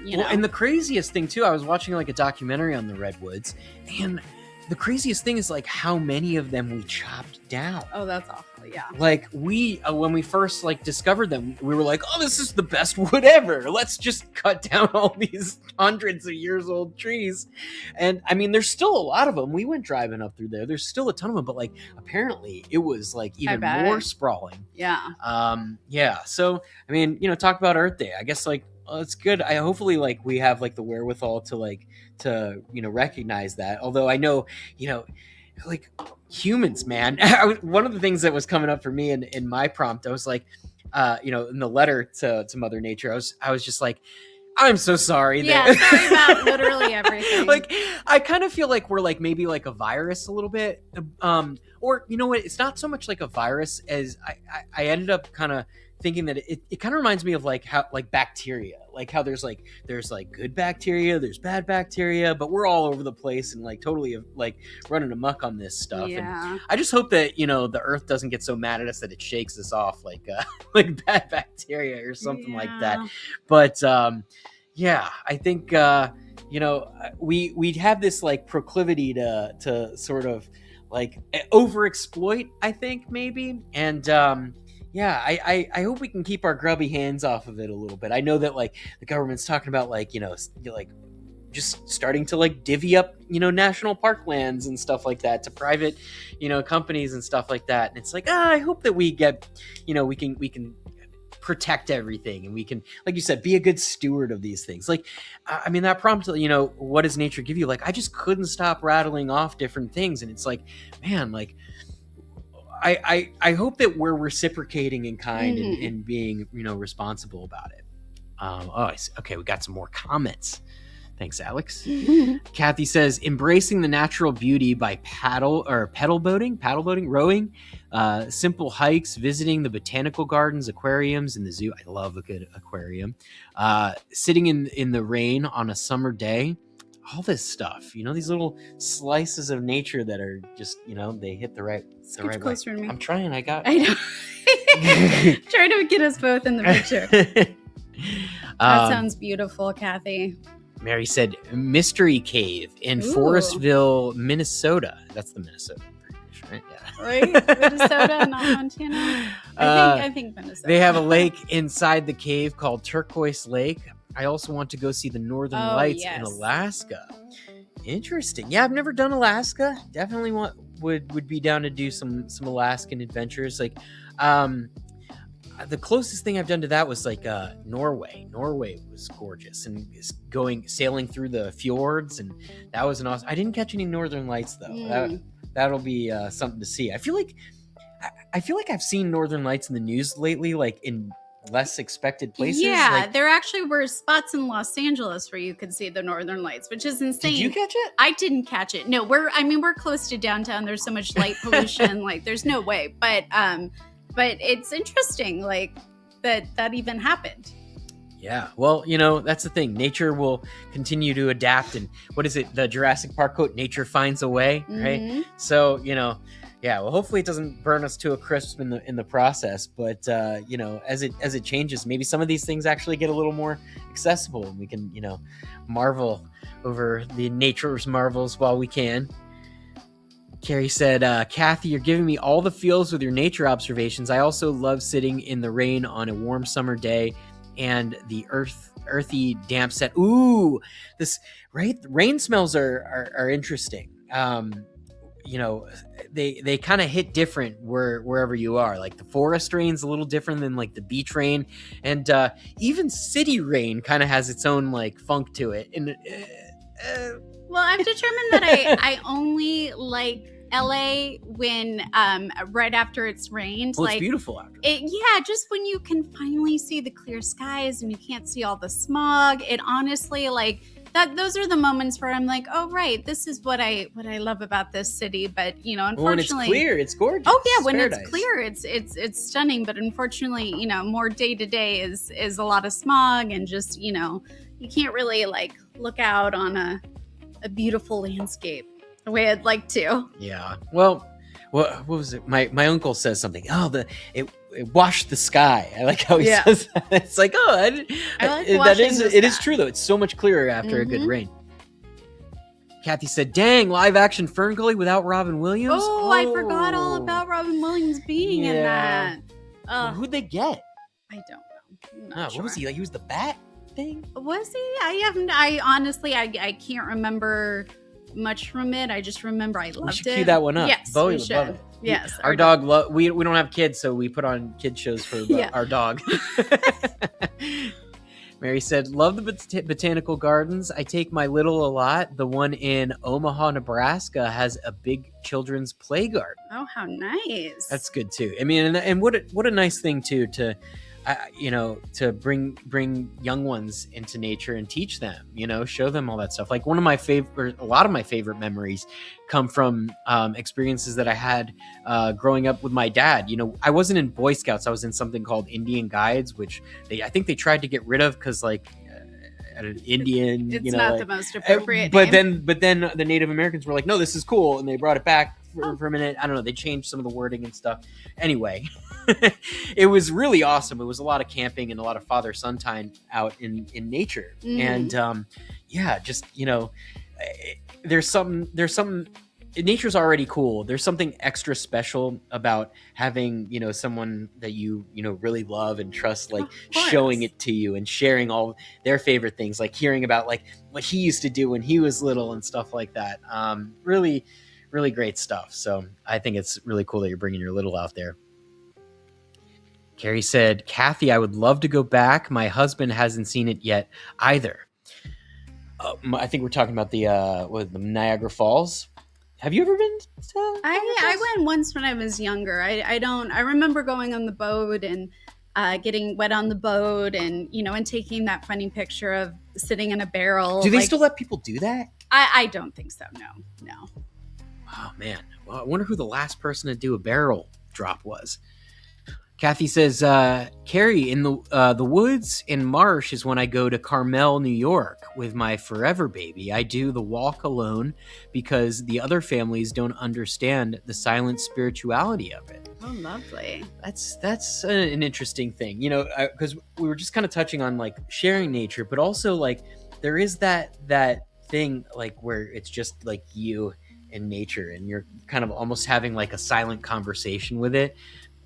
you know.
And the craziest thing too, I was watching like a documentary on the redwoods, and the craziest thing is like how many of them we chopped down.
Oh, that's awful. Yeah.
Like we, when we first like discovered them, we were like, oh, this is the best wood ever. Let's just cut down all these hundreds of years old trees. And I mean, there's still a lot of them. We went driving up through there. There's still a ton of them, but like apparently it was like even more sprawling.
Yeah.
Yeah. So, I mean, you know, talk about Earth Day. I guess like, well, it's good. I hopefully like we have like the wherewithal to you know, recognize that. Although I know, you know, like humans, man. One of the things that was coming up for me in my prompt, I was like, you know, in the letter to Mother Nature, I was just like, I'm so sorry.
Sorry about literally everything.
Like, I kind of feel like we're like maybe like a virus a little bit. Or you know what? It's not so much like a virus as I ended up kind of thinking that it kind of reminds me of like how like bacteria, like how there's like good bacteria, there's bad bacteria, but we're all over the place and like totally like running amok on this stuff.
Yeah.
And I just hope that, you know, the earth doesn't get so mad at us that it shakes us off like like bad bacteria or something like that. But yeah, I think you know, we'd have this like proclivity to sort of like overexploit, I think maybe. And yeah, I hope we can keep our grubby hands off of it a little bit. I know that like the government's talking about like, you know, like just starting to like divvy up, you know, national park lands and stuff like that to private, you know, companies and stuff like that. And it's like, I hope that we get, you know, we can protect everything and we can, like you said, be a good steward of these things. Like, I mean, that prompt, you know, what does nature give you? Like, I just couldn't stop rattling off different things. And it's like, man, like, I hope that we're reciprocating in kind and being, you know, responsible about it. Okay, we got some more comments. Thanks, Alex. Kathy says, embracing the natural beauty by pedal boating, rowing, simple hikes, visiting the botanical gardens, aquariums, and the zoo. I love a good aquarium. Sitting in the rain on a summer day. All this stuff, you know, these little slices of nature that are just, you know, they hit the right way.
Closer to me.
I'm trying. I
know. Trying to get us both in the picture. That sounds beautiful, Kathy.
Mary said Mystery Cave in Forestville, Minnesota. That's the Minnesota British, right? Yeah.
Right? Minnesota, not Montana. I think Minnesota.
They have a lake inside the cave called Turquoise Lake. I also want to go see the Northern Lights in Alaska. Interesting. Yeah, I've never done Alaska. Definitely would be down to do some Alaskan adventures. Like, the closest thing I've done to that was like Norway. Norway was gorgeous, and sailing through the fjords, and that was an awesome. I didn't catch any Northern Lights though. That'll be something to see. I feel like I've seen Northern Lights in the news lately, like in less expected places.
Yeah,
like,
there actually were spots in Los Angeles where you could see the Northern Lights, which is insane.
Did you catch it?
I didn't catch it. No, we're close to downtown. There's so much light pollution. Like, there's no way. But it's interesting, like that even happened.
Yeah, well, you know, that's the thing. Nature will continue to adapt, and what is it? The Jurassic Park quote: "Nature finds a way." Right. So, you know. Yeah, well, hopefully it doesn't burn us to a crisp in the process. But you know, as it changes, maybe some of these things actually get a little more accessible, and we can, you know, marvel over the nature's marvels while we can. Carrie said, Kathy, you're giving me all the feels with your nature observations. I also love sitting in the rain on a warm summer day and the earthy damp set. Ooh, this right? Rain smells are interesting. You know, they kind of hit different wherever you are. Like the forest rain's a little different than like the beach rain, and even city rain kind of has its own like funk to it. And
well, I've determined that I only like LA when right after it's rained.
Well, it's beautiful after.
Yeah, just when you can finally see the clear skies and you can't see all the smog. It honestly, like, that, those are the moments where I'm like, oh right, this is what I love about this city. But unfortunately,
when it's clear, it's gorgeous.
Oh yeah, when
paradise.
it's clear, it's stunning. But unfortunately, more day to day is a lot of smog, and just you can't really like look out on a beautiful landscape the way I'd like to.
Yeah. Well, what was it? My uncle says something. Oh, it washed the sky. I like how he says that. It's like, oh, I like that is it is true though. It's so much clearer after a good rain. Kathy said, "Dang, live action Fern Gully without Robin Williams."
Oh, I forgot all about Robin Williams being in that.
Who'd they get?
I don't know. I'm not sure.
What was he like? He was the bat thing.
Was he? I honestly I can't remember much from it. I just remember I loved it.
We should cue that one up.
Yes,
Bowie
we
would love
should.
it.
Yes,
our dog. We don't have kids, so we put on kid shows for our dog. Mary said, "Love the botanical gardens. I take my little a lot. The one in Omaha, Nebraska, has a big children's play garden."
Oh, how nice!
That's good too. I mean, and what a nice thing too to bring young ones into nature and teach them, show them all that stuff. Like a lot of my favorite memories come from experiences that I had growing up with my dad. I wasn't in Boy Scouts. I was in something called Indian Guides, which I think they tried to get rid of because an Indian,
it's not the most appropriate
name. But then the Native Americans were like, no, this is cool, and they brought it back for a minute. I don't know, they changed some of the wording and stuff. Anyway, it was really awesome. It was a lot of camping and a lot of father-son time out in nature. And there's something nature's already cool. There's something extra special about having, someone that you really love and trust, like showing it to you and sharing all their favorite things, like hearing about like what he used to do when he was little and stuff like that. Really, really great stuff. So I think it's really cool that you're bringing your little out there. Carrie said, "Kathy, I would love to go back. My husband hasn't seen it yet either." I think we're talking about the Niagara Falls. Have you ever been to
I went once when I was younger. I remember going on the boat and getting wet on the boat and and taking that funny picture of sitting in a barrel.
Do they still let people do that?
I don't think so. No.
Oh man. Well, I wonder who the last person to do a barrel drop was. Kathy says, "Carrie, in the woods and marsh is when I go to Carmel, New York with my forever baby. I do the walk alone because the other families don't understand the silent spirituality of it."
Oh, lovely.
That's an interesting thing, because we were just kind of touching on like sharing nature, but also like there is that thing like where it's just like you and nature and you're kind of almost having like a silent conversation with it.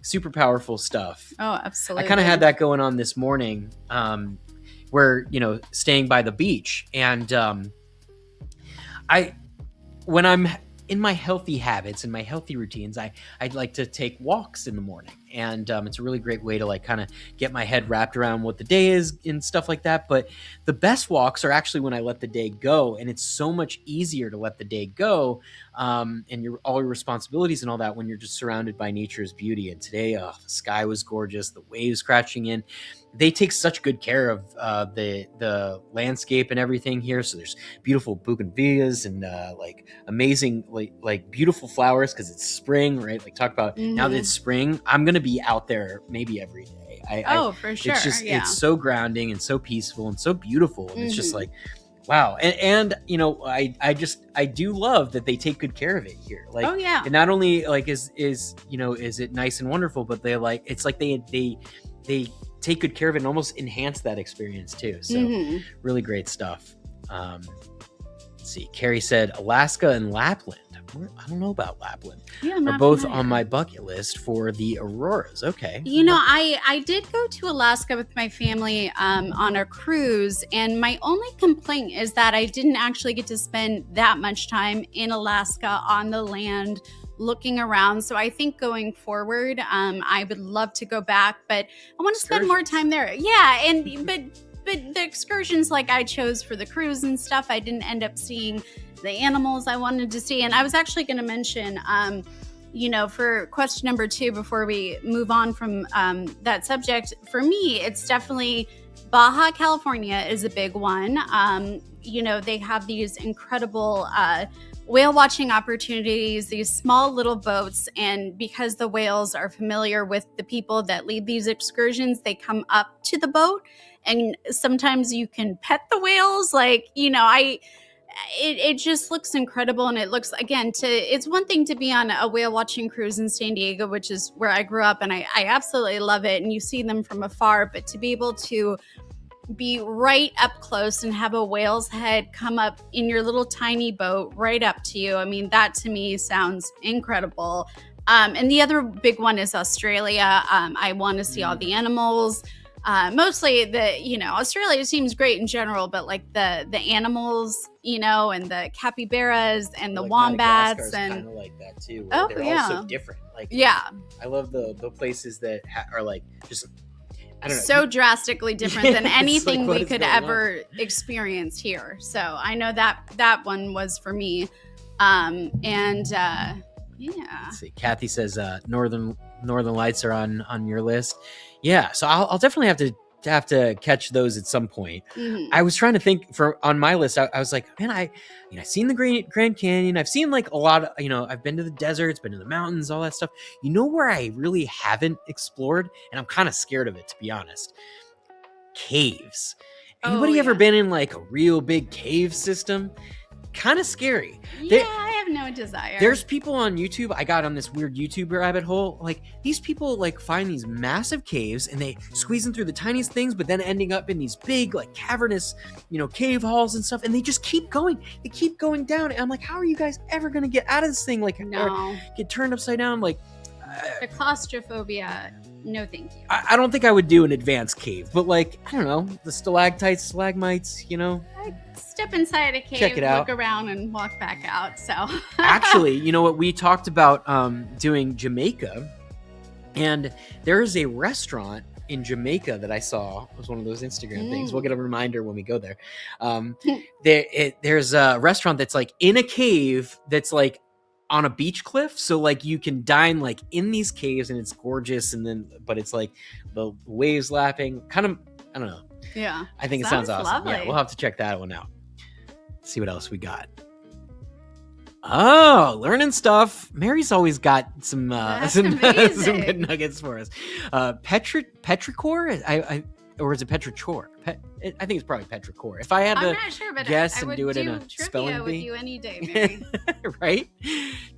Super powerful stuff.
Oh, absolutely.
I kind of had that going on this morning, where staying by the beach, and when I'm in my healthy habits and my healthy routines, I'd like to take walks in the morning, and it's a really great way to like kind of get my head wrapped around what the day is and stuff like that. But the best walks are actually when I let the day go, and it's so much easier to let the day go, and all your responsibilities and all that when you're just surrounded by nature's beauty. And today, the sky was gorgeous, the waves crashing in. They take such good care of the landscape and everything here. So there's beautiful bougainvilleas and like amazing like beautiful flowers because it's spring, right? Like talk about now that it's spring, I'm gonna be out there maybe every day.
For sure.
It's just it's so grounding and so peaceful and so beautiful, and it's just like wow. And I do love that they take good care of it here. Like and not only like is it nice and wonderful, but they like it's like they take good care of it and almost enhance that experience too. So really great stuff. Let's see. Carrie said Alaska and Lapland. I don't know about Lapland.
Yeah,
are both on my bucket list for the auroras. Okay.
I did go to Alaska with my family on a cruise, and my only complaint is that I didn't actually get to spend that much time in Alaska on the land looking around. So I think going forward, I would love to go back, but I want to spend more time there. Yeah. But but the excursions like I chose for the cruise and stuff, I didn't end up seeing the animals I wanted to see. And I was actually going to mention, for question number 2, before we move on from that subject, for me, it's definitely Baja California is a big one. They have these incredible whale watching opportunities, these small little boats. And because the whales are familiar with the people that lead these excursions, they come up to the boat. And sometimes you can pet the whales. It just looks incredible. And it looks, again, it's one thing to be on a whale watching cruise in San Diego, which is where I grew up, and I absolutely love it. And you see them from afar, but to be able to be right up close and have a whale's head come up in your little tiny boat right up to you, I mean, that to me sounds incredible. And the other big one is Australia. I want to see all the animals. Mostly Australia seems great in general, but like the animals, and the capybaras and the wombats, and
kind of like that too.
They're
all so different. I love the places that are like just, I don't know,
so drastically different than anything
like,
we could ever experience here. So I know that one was for me. Yeah.
Let's see. Kathy says Northern Lights are on your list. Yeah, so I'll definitely have to catch those at some point.
Mm-hmm.
I was trying to think on my list. I was like, man, I've seen the Grand Canyon. I've seen like a lot of, I've been to the deserts, been to the mountains, all that stuff. You know where I really haven't explored, and I'm kind of scared of it, to be honest? Caves. Anybody ever been in like a real big cave system? Kind of scary.
Yeah, I have no desire.
There's people on YouTube. I got on this weird YouTube rabbit hole. Like, these people like find these massive caves and they squeeze them through the tiniest things, but then ending up in these big like cavernous, cave halls and stuff. And they just keep going. They keep going down. And I'm like, how are you guys ever gonna get out of this thing? Like, or get turned upside down? Like,
the claustrophobia. No, thank you.
I don't think I would do an advanced cave, but like, I don't know, the stalactites, stalagmites,
I'd step inside a cave,
check it out,
look around, and walk back out. So
actually, you know what? We talked about doing Jamaica, and there's a restaurant in Jamaica that I saw. It was one of those Instagram things. We'll get a reminder when we go there. There's a restaurant that's like in a cave that's like on a beach cliff, so like you can dine like in these caves, and it's gorgeous, but it's like the waves lapping, kind of, I don't know.
Yeah,
I think it sounds awesome.
Lovely.
Yeah, we'll have to check that one out. See what else we got. Oh, learning stuff. Mary's always got some good nuggets for us. Petrichor, or is it Petrichor? I think it's probably Petrichor. If I had to guess and do it in a spelling
bee, with you any day, Mary.
Right?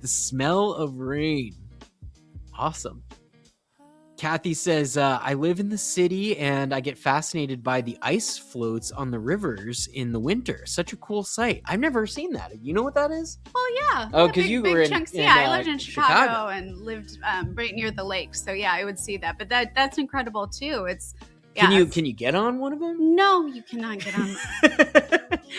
The smell of rain. Awesome. Kathy says, I live in the city and I get fascinated by the ice floats on the rivers in the winter. Such a cool sight. I've never seen that. You know what that is?
Well, yeah.
Oh, because you were in
I lived in Chicago and lived right near the lake. So yeah, I would see that. But that's incredible too.
Can you get on one of them?
No, you cannot get on.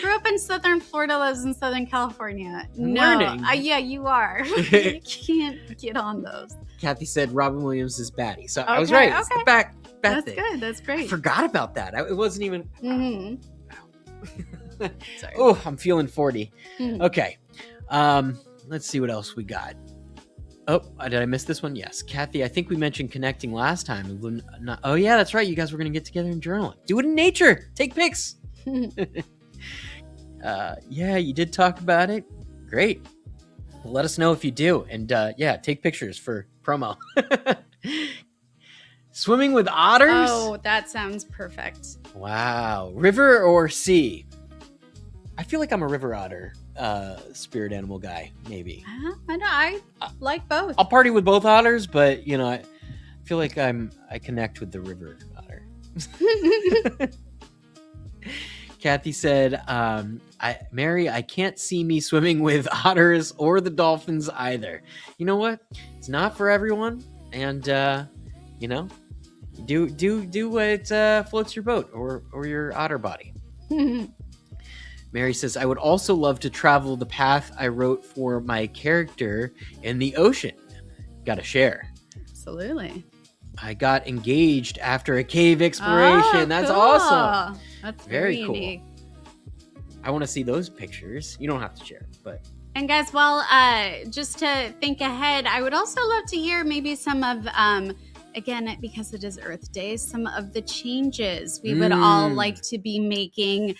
Grew up in Southern Florida, lives in Southern California. No, yeah, you are. You can't get on those.
Kathy said Robin Williams is baddie, so I was right. Okay. It's the back
That's
thing.
Good. That's great.
I forgot about that. It wasn't even.
Mm-hmm.
Sorry. Oh, I'm feeling 40. Mm-hmm. Okay, let's see what else we got. Oh, did I miss this one? Yes. Kathy, I think we mentioned connecting last time. Oh, yeah, that's right. You guys were going to get together and journal. Do it in nature. Take pics. Yeah, you did talk about it. Great. Well, let us know if you do. And yeah, take pictures for promo. Swimming with otters?
Oh, that sounds perfect.
Wow. River or sea? I feel like I'm a river otter spirit animal guy, maybe.
I know. I like both.
I'll party with both otters, but I feel like I connect with the river otter. Kathy said, Mary, I can't see me swimming with otters or the dolphins either. You know what? It's not for everyone, and do what floats your boat or your otter body. Mary says, I would also love to travel the path I wrote for my character in the ocean. Got to share.
Absolutely.
I got engaged after a cave exploration. That's
cool.
awesome.
That's
Very
very
cool.
unique.
I want to see those pictures. You don't have to share, but.
And guys, well, just to think ahead, I would also love to hear maybe some of, again, because it is Earth Day, some of the changes we would all like to be making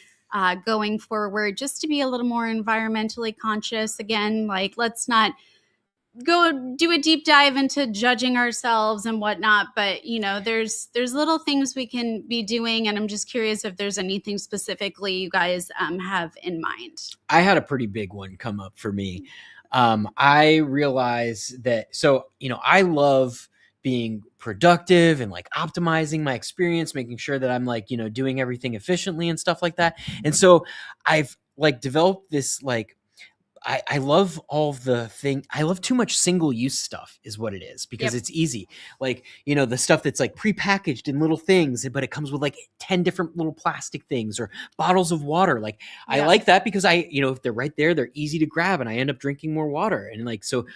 going forward, just to be a little more environmentally conscious. Again, like, let's not go do a deep dive into judging ourselves and whatnot, but there's little things we can be doing, and I'm just curious if there's anything specifically you guys have in mind.
I had a pretty big one come up for me. I realized that, so I love being productive and like optimizing my experience, making sure that I'm like doing everything efficiently and stuff like that. And so I've like developed this like I love all of the thing. I love too much single use stuff is what it is, because
Yep.
it's easy. Like, the stuff that's like prepackaged in little things, but it comes with like 10 different little plastic things or bottles of water. Like I
Yeah.
like that because if they're right there, they're easy to grab and I end up drinking more water. And like, so,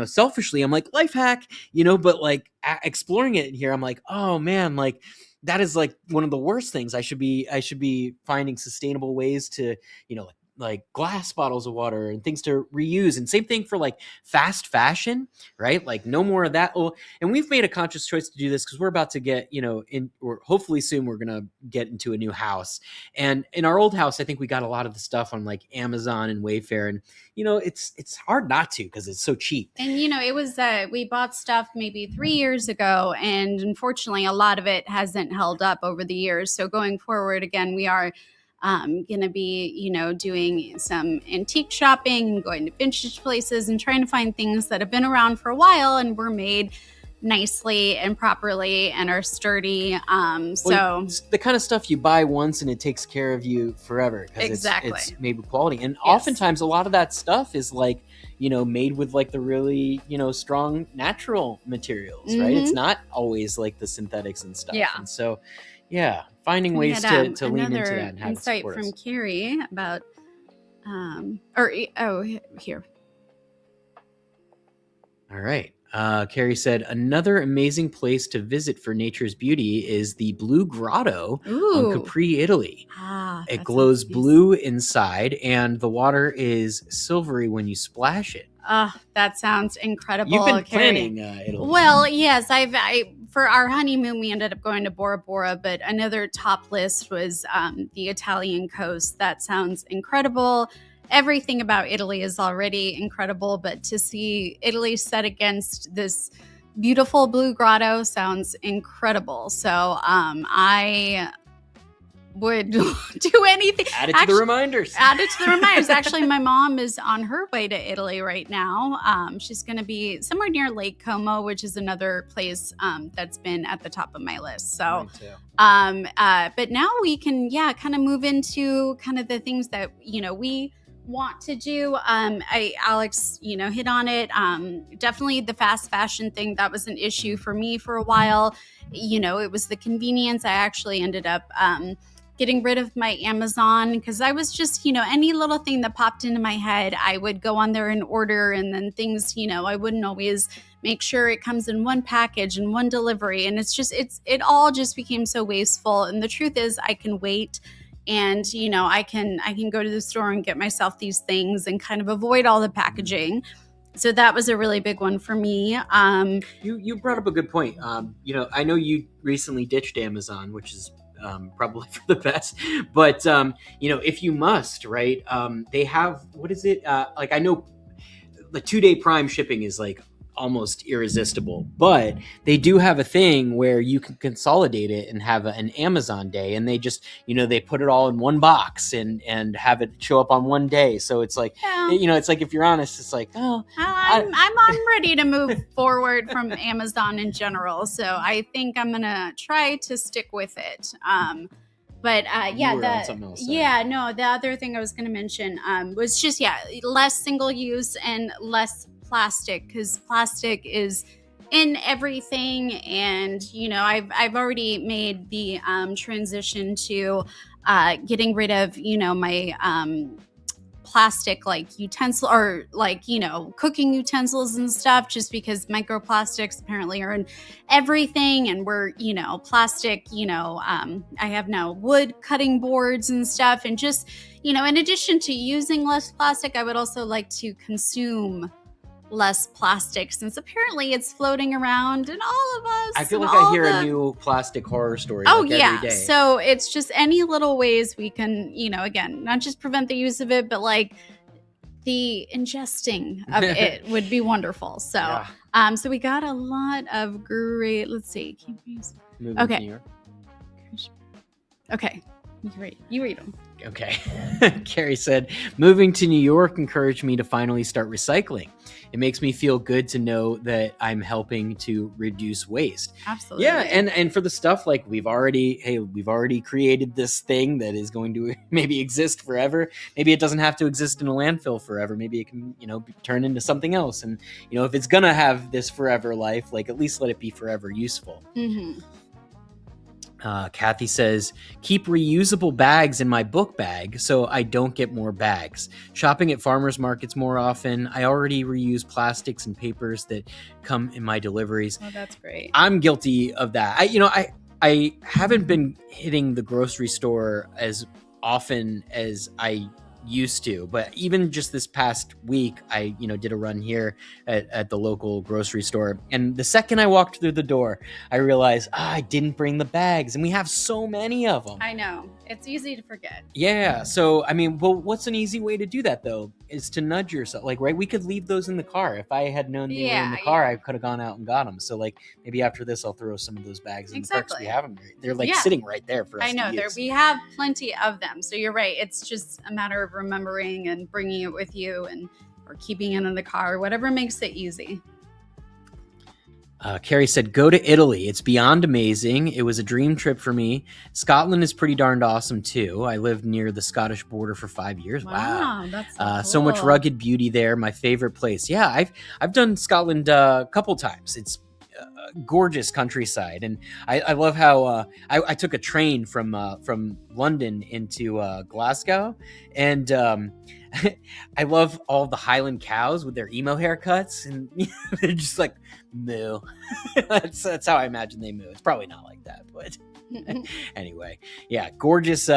selfishly, I'm like life hack, but like exploring it in here, I'm like, oh man, like that is like one of the worst things. I should be finding sustainable ways to, like glass bottles of water and things to reuse. And same thing for like fast fashion, right? Like no more of that. Oh, and we've made a conscious choice to do this because we're about to get, or hopefully soon we're going to get into a new house. And in our old house, I think we got a lot of the stuff on like Amazon and Wayfair, and it's hard not to because it's so cheap.
And it was we bought stuff maybe 3 years ago, and unfortunately a lot of it hasn't held up over the years. So going forward, again, we are going to be, doing some antique shopping, going to vintage places, and trying to find things that have been around for a while and were made nicely and properly and are sturdy. So
it's the kind of stuff you buy once and it takes care of you forever.
Exactly.
It's made with quality. And oftentimes a lot of that stuff is like, made with like the really, strong natural materials, right? It's not always like the synthetics and stuff.
Yeah.
And so, yeah, finding ways to lean into that and have
insight
it
from Carrie about, here.
All right. Carrie said, another amazing place to visit for nature's beauty is the Blue Grotto on Capri, Italy. It glows blue inside, and the water is silvery when you splash it.
That sounds incredible.
You've been
Carrie.
planning Italy.
Well, yes, I for our honeymoon we ended up going to Bora Bora, but another top list was the Italian coast. That sounds incredible. Everything about Italy is already incredible, but to see Italy set against this beautiful blue grotto sounds incredible. So I would do anything.
Add it to the reminders.
Actually, my mom is on her way to Italy right now. She's going to be somewhere near Lake Como, which is another place that's been at the top of my list. So, but now we can, kind of move into kind of the things that, we want to do. Alex, hit on it. Definitely the fast fashion thing. That was an issue for me for a while. It was the convenience. I actually ended up getting rid of my Amazon because I was just, any little thing that popped into my head, I would go on there and order, and then things, I wouldn't always make sure it comes in one package and one delivery. And it all just became so wasteful. And the truth is I can wait. And, I can go to the store and get myself these things and kind of avoid all the packaging. So that was a really big one for me.
You brought up a good point. I know you recently ditched Amazon, which is probably for the best. But, if you must, right, they have, what is it? I know the 2-day Prime shipping is like almost irresistible, but they do have a thing where you can consolidate it and have an Amazon day, and they just they put it all in one box and have it show up on one day. So it's like it's like, if you're honest, it's like,
I'm ready to move forward from Amazon in general, so I think I'm gonna try to stick with it. But the other thing I was going to mention was just less single use and less plastic, because plastic is in everything. And I've already made the transition to getting rid of my plastic like utensil or like, cooking utensils and stuff, just because microplastics apparently are in everything. And we're, plastic, I have now wood cutting boards and stuff. And just, in addition to using less plastic, I would also like to consume less plastic, since apparently it's floating around in all of us.
I feel like I hear a new plastic horror story every day.
So it's just any little ways we can, again, not just prevent the use of it, but like the ingesting of it would be wonderful. So so we got a lot of great, let's see.
Moving to New York.
Okay. You read them.
Okay. Carrie said, moving to New York encouraged me to finally start recycling. It makes me feel good to know that I'm helping to reduce waste.
Absolutely.
Yeah, and for the stuff like we've already created this thing that is going to maybe exist forever. Maybe it doesn't have to exist in a landfill forever. Maybe it can, turn into something else. And, if it's going to have this forever life, like at least let it be forever useful.
Mm-hmm.
Kathy says, keep reusable bags in my book bag so I don't get more bags. Shopping at farmers markets more often. I already reuse plastics and papers that come in my deliveries.
Oh, that's great.
I'm guilty of that. I haven't been hitting the grocery store as often as I used to, but even just this past week, I did a run here at the local grocery store, and the second I walked through the door, I realized I didn't bring the bags, and we have so many of them.
I know, it's easy to forget.
Yeah, so what's an easy way to do that though? Is to nudge yourself, right? We could leave those in the car. If I had known they were in the car, I could have gone out and got them. So maybe after this, I'll throw some of those bags in the car, 'cause we have them. They're sitting right there for us. I know,
we have plenty of them. So you're right. It's just a matter of remembering and bringing it with you, or keeping it in the car, whatever makes it easy.
Carrie said, go to Italy. It's beyond amazing. It was a dream trip for me. Scotland is pretty darned awesome too. I lived near the Scottish border for 5 years. Wow.
That's so cool.
So much rugged beauty there. My favorite place. Yeah, I've done Scotland a couple times. It's gorgeous countryside, and I love how I took a train from London into Glasgow, and I love all the Highland cows with their emo haircuts, and they're just like moo. that's how I imagine they moo. It's probably not like that, but anyway, yeah, gorgeous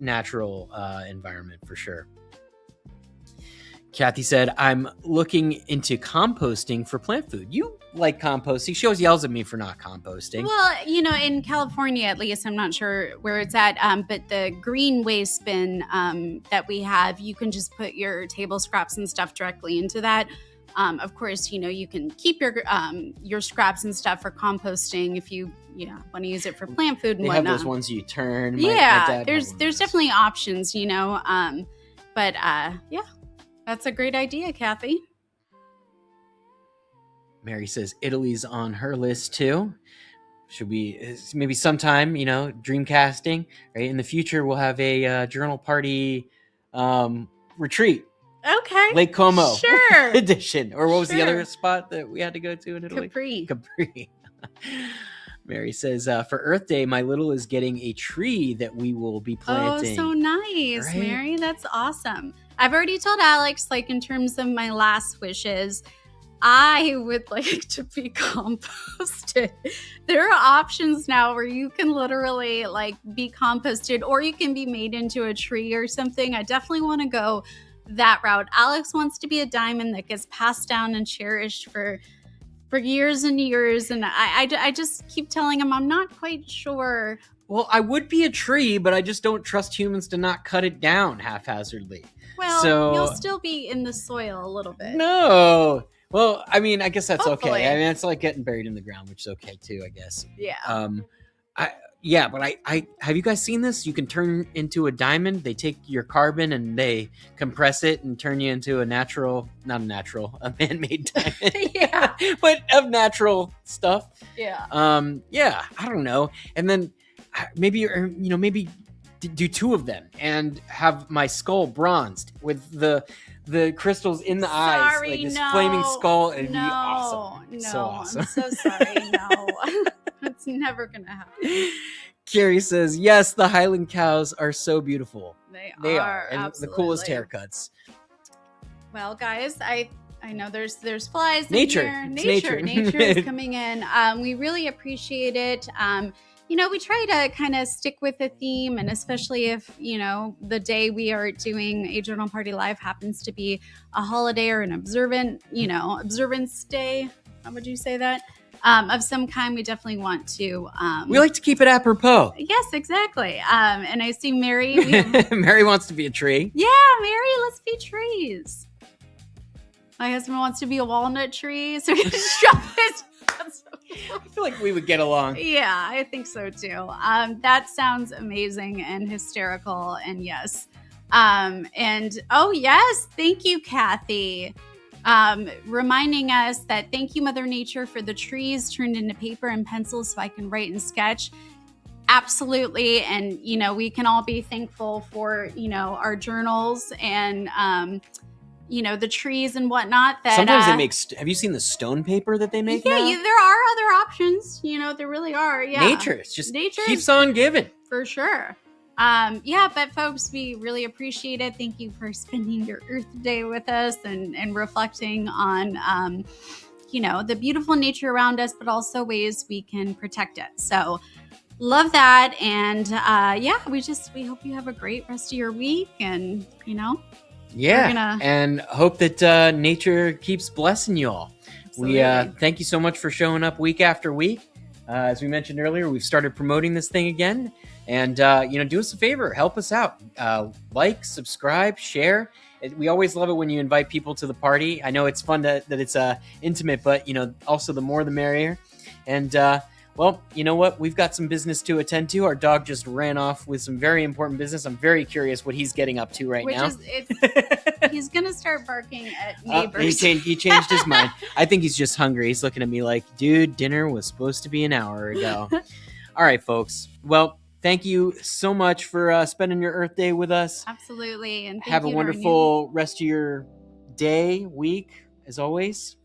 natural environment for sure. Kathy said, I'm looking into composting for plant food. You like composting. She always yells at me for not composting.
Well, in California, at least, I'm not sure where it's at, but the green waste bin that we have, you can just put your table scraps and stuff directly into that. Of course, you can keep your scraps and stuff for composting if you want to use it for plant food and whatnot.
They have those ones you turn.
There's definitely options, but yeah. That's a great idea, Kathy.
Mary says Italy's on her list too. Should we maybe sometime, dreamcasting, right? In the future, we'll have a journal party retreat.
Okay.
Lake Como.
Sure.
Edition. Or what was the other spot that we had to go to in Italy?
Capri.
Mary says, for Earth Day, my little is getting a tree that we will be planting.
Oh, so nice, right? Mary. That's awesome. I've already told Alex, in terms of my last wishes, I would like to be composted. There are options now where you can literally be composted, or you can be made into a tree or something. I definitely want to go that route. Alex wants to be a diamond that gets passed down and cherished for years and years. And I just keep telling him I'm not quite sure.
Well, I would be a tree, but I just don't trust humans to not cut it down haphazardly.
Well, you'll still be in the soil a little bit.
No. Well, I mean, I guess that's
Hopefully.
Okay. I mean, it's like getting buried in the ground, which is okay too, I guess.
Yeah.
But I have you guys seen this? You can turn into a diamond. They take your carbon and they compress it and turn you into a man-made diamond.
Yeah.
But of natural stuff.
Yeah.
I don't know. And then maybe do two of them and have my skull bronzed with the crystals in the eyes, like this flaming skull. It'd be awesome.
No,
so awesome.
I'm so sorry. No, that's never gonna happen.
Carrie says, yes, the Highland cows are so beautiful.
They
They are, and
absolutely.
the coolest haircuts.
Well, guys, I know there's flies
Nature.
in
It's
here.
nature.
Nature is coming in. We really appreciate it. We try to kind of stick with the theme, and especially if the day we are doing a journal party live happens to be a holiday or an observance day. How would you say that? Of some kind, we definitely want to.
We like to keep it apropos.
Yes, exactly. And I see Mary.
Mary wants to be a tree.
Yeah, Mary, let's be trees. My husband wants to be a walnut tree, so we can shove his.
I feel like we would get along.
Yeah, I think so too. That sounds amazing and hysterical, and yes. And oh yes, thank you, Kathy. Reminding us that thank you, Mother Nature, for the trees turned into paper and pencils so I can write and sketch. Absolutely. And, we can all be thankful for, our journals and, the trees and whatnot. That
sometimes they make. Have you seen the stone paper that they make?
Yeah,
now?
There are other options. There really are. Yeah,
nature. It's just nature keeps on giving
for sure. But folks, we really appreciate it. Thank you for spending your Earth Day with us and reflecting on, the beautiful nature around us, but also ways we can protect it. So love that. And we hope you have a great rest of your week, and
and hope that nature keeps blessing you all. Absolutely. We thank you so much for showing up week after week. As we mentioned earlier, we've started promoting this thing again, and do us a favor, help us out. Like, subscribe, share. We always love it when you invite people to the party. I know it's fun that it's intimate, but also the more the merrier. And well, you know what? We've got some business to attend to. Our dog just ran off with some very important business. I'm very curious what he's getting up to right now.
He's going to start barking at neighbors.
He changed his mind. I think he's just hungry. He's looking at me like, dude, dinner was supposed to be an hour ago. All right, folks. Well, thank you so much for spending your Earth Day with us.
Absolutely. And
have a wonderful rest of your day, week, as always.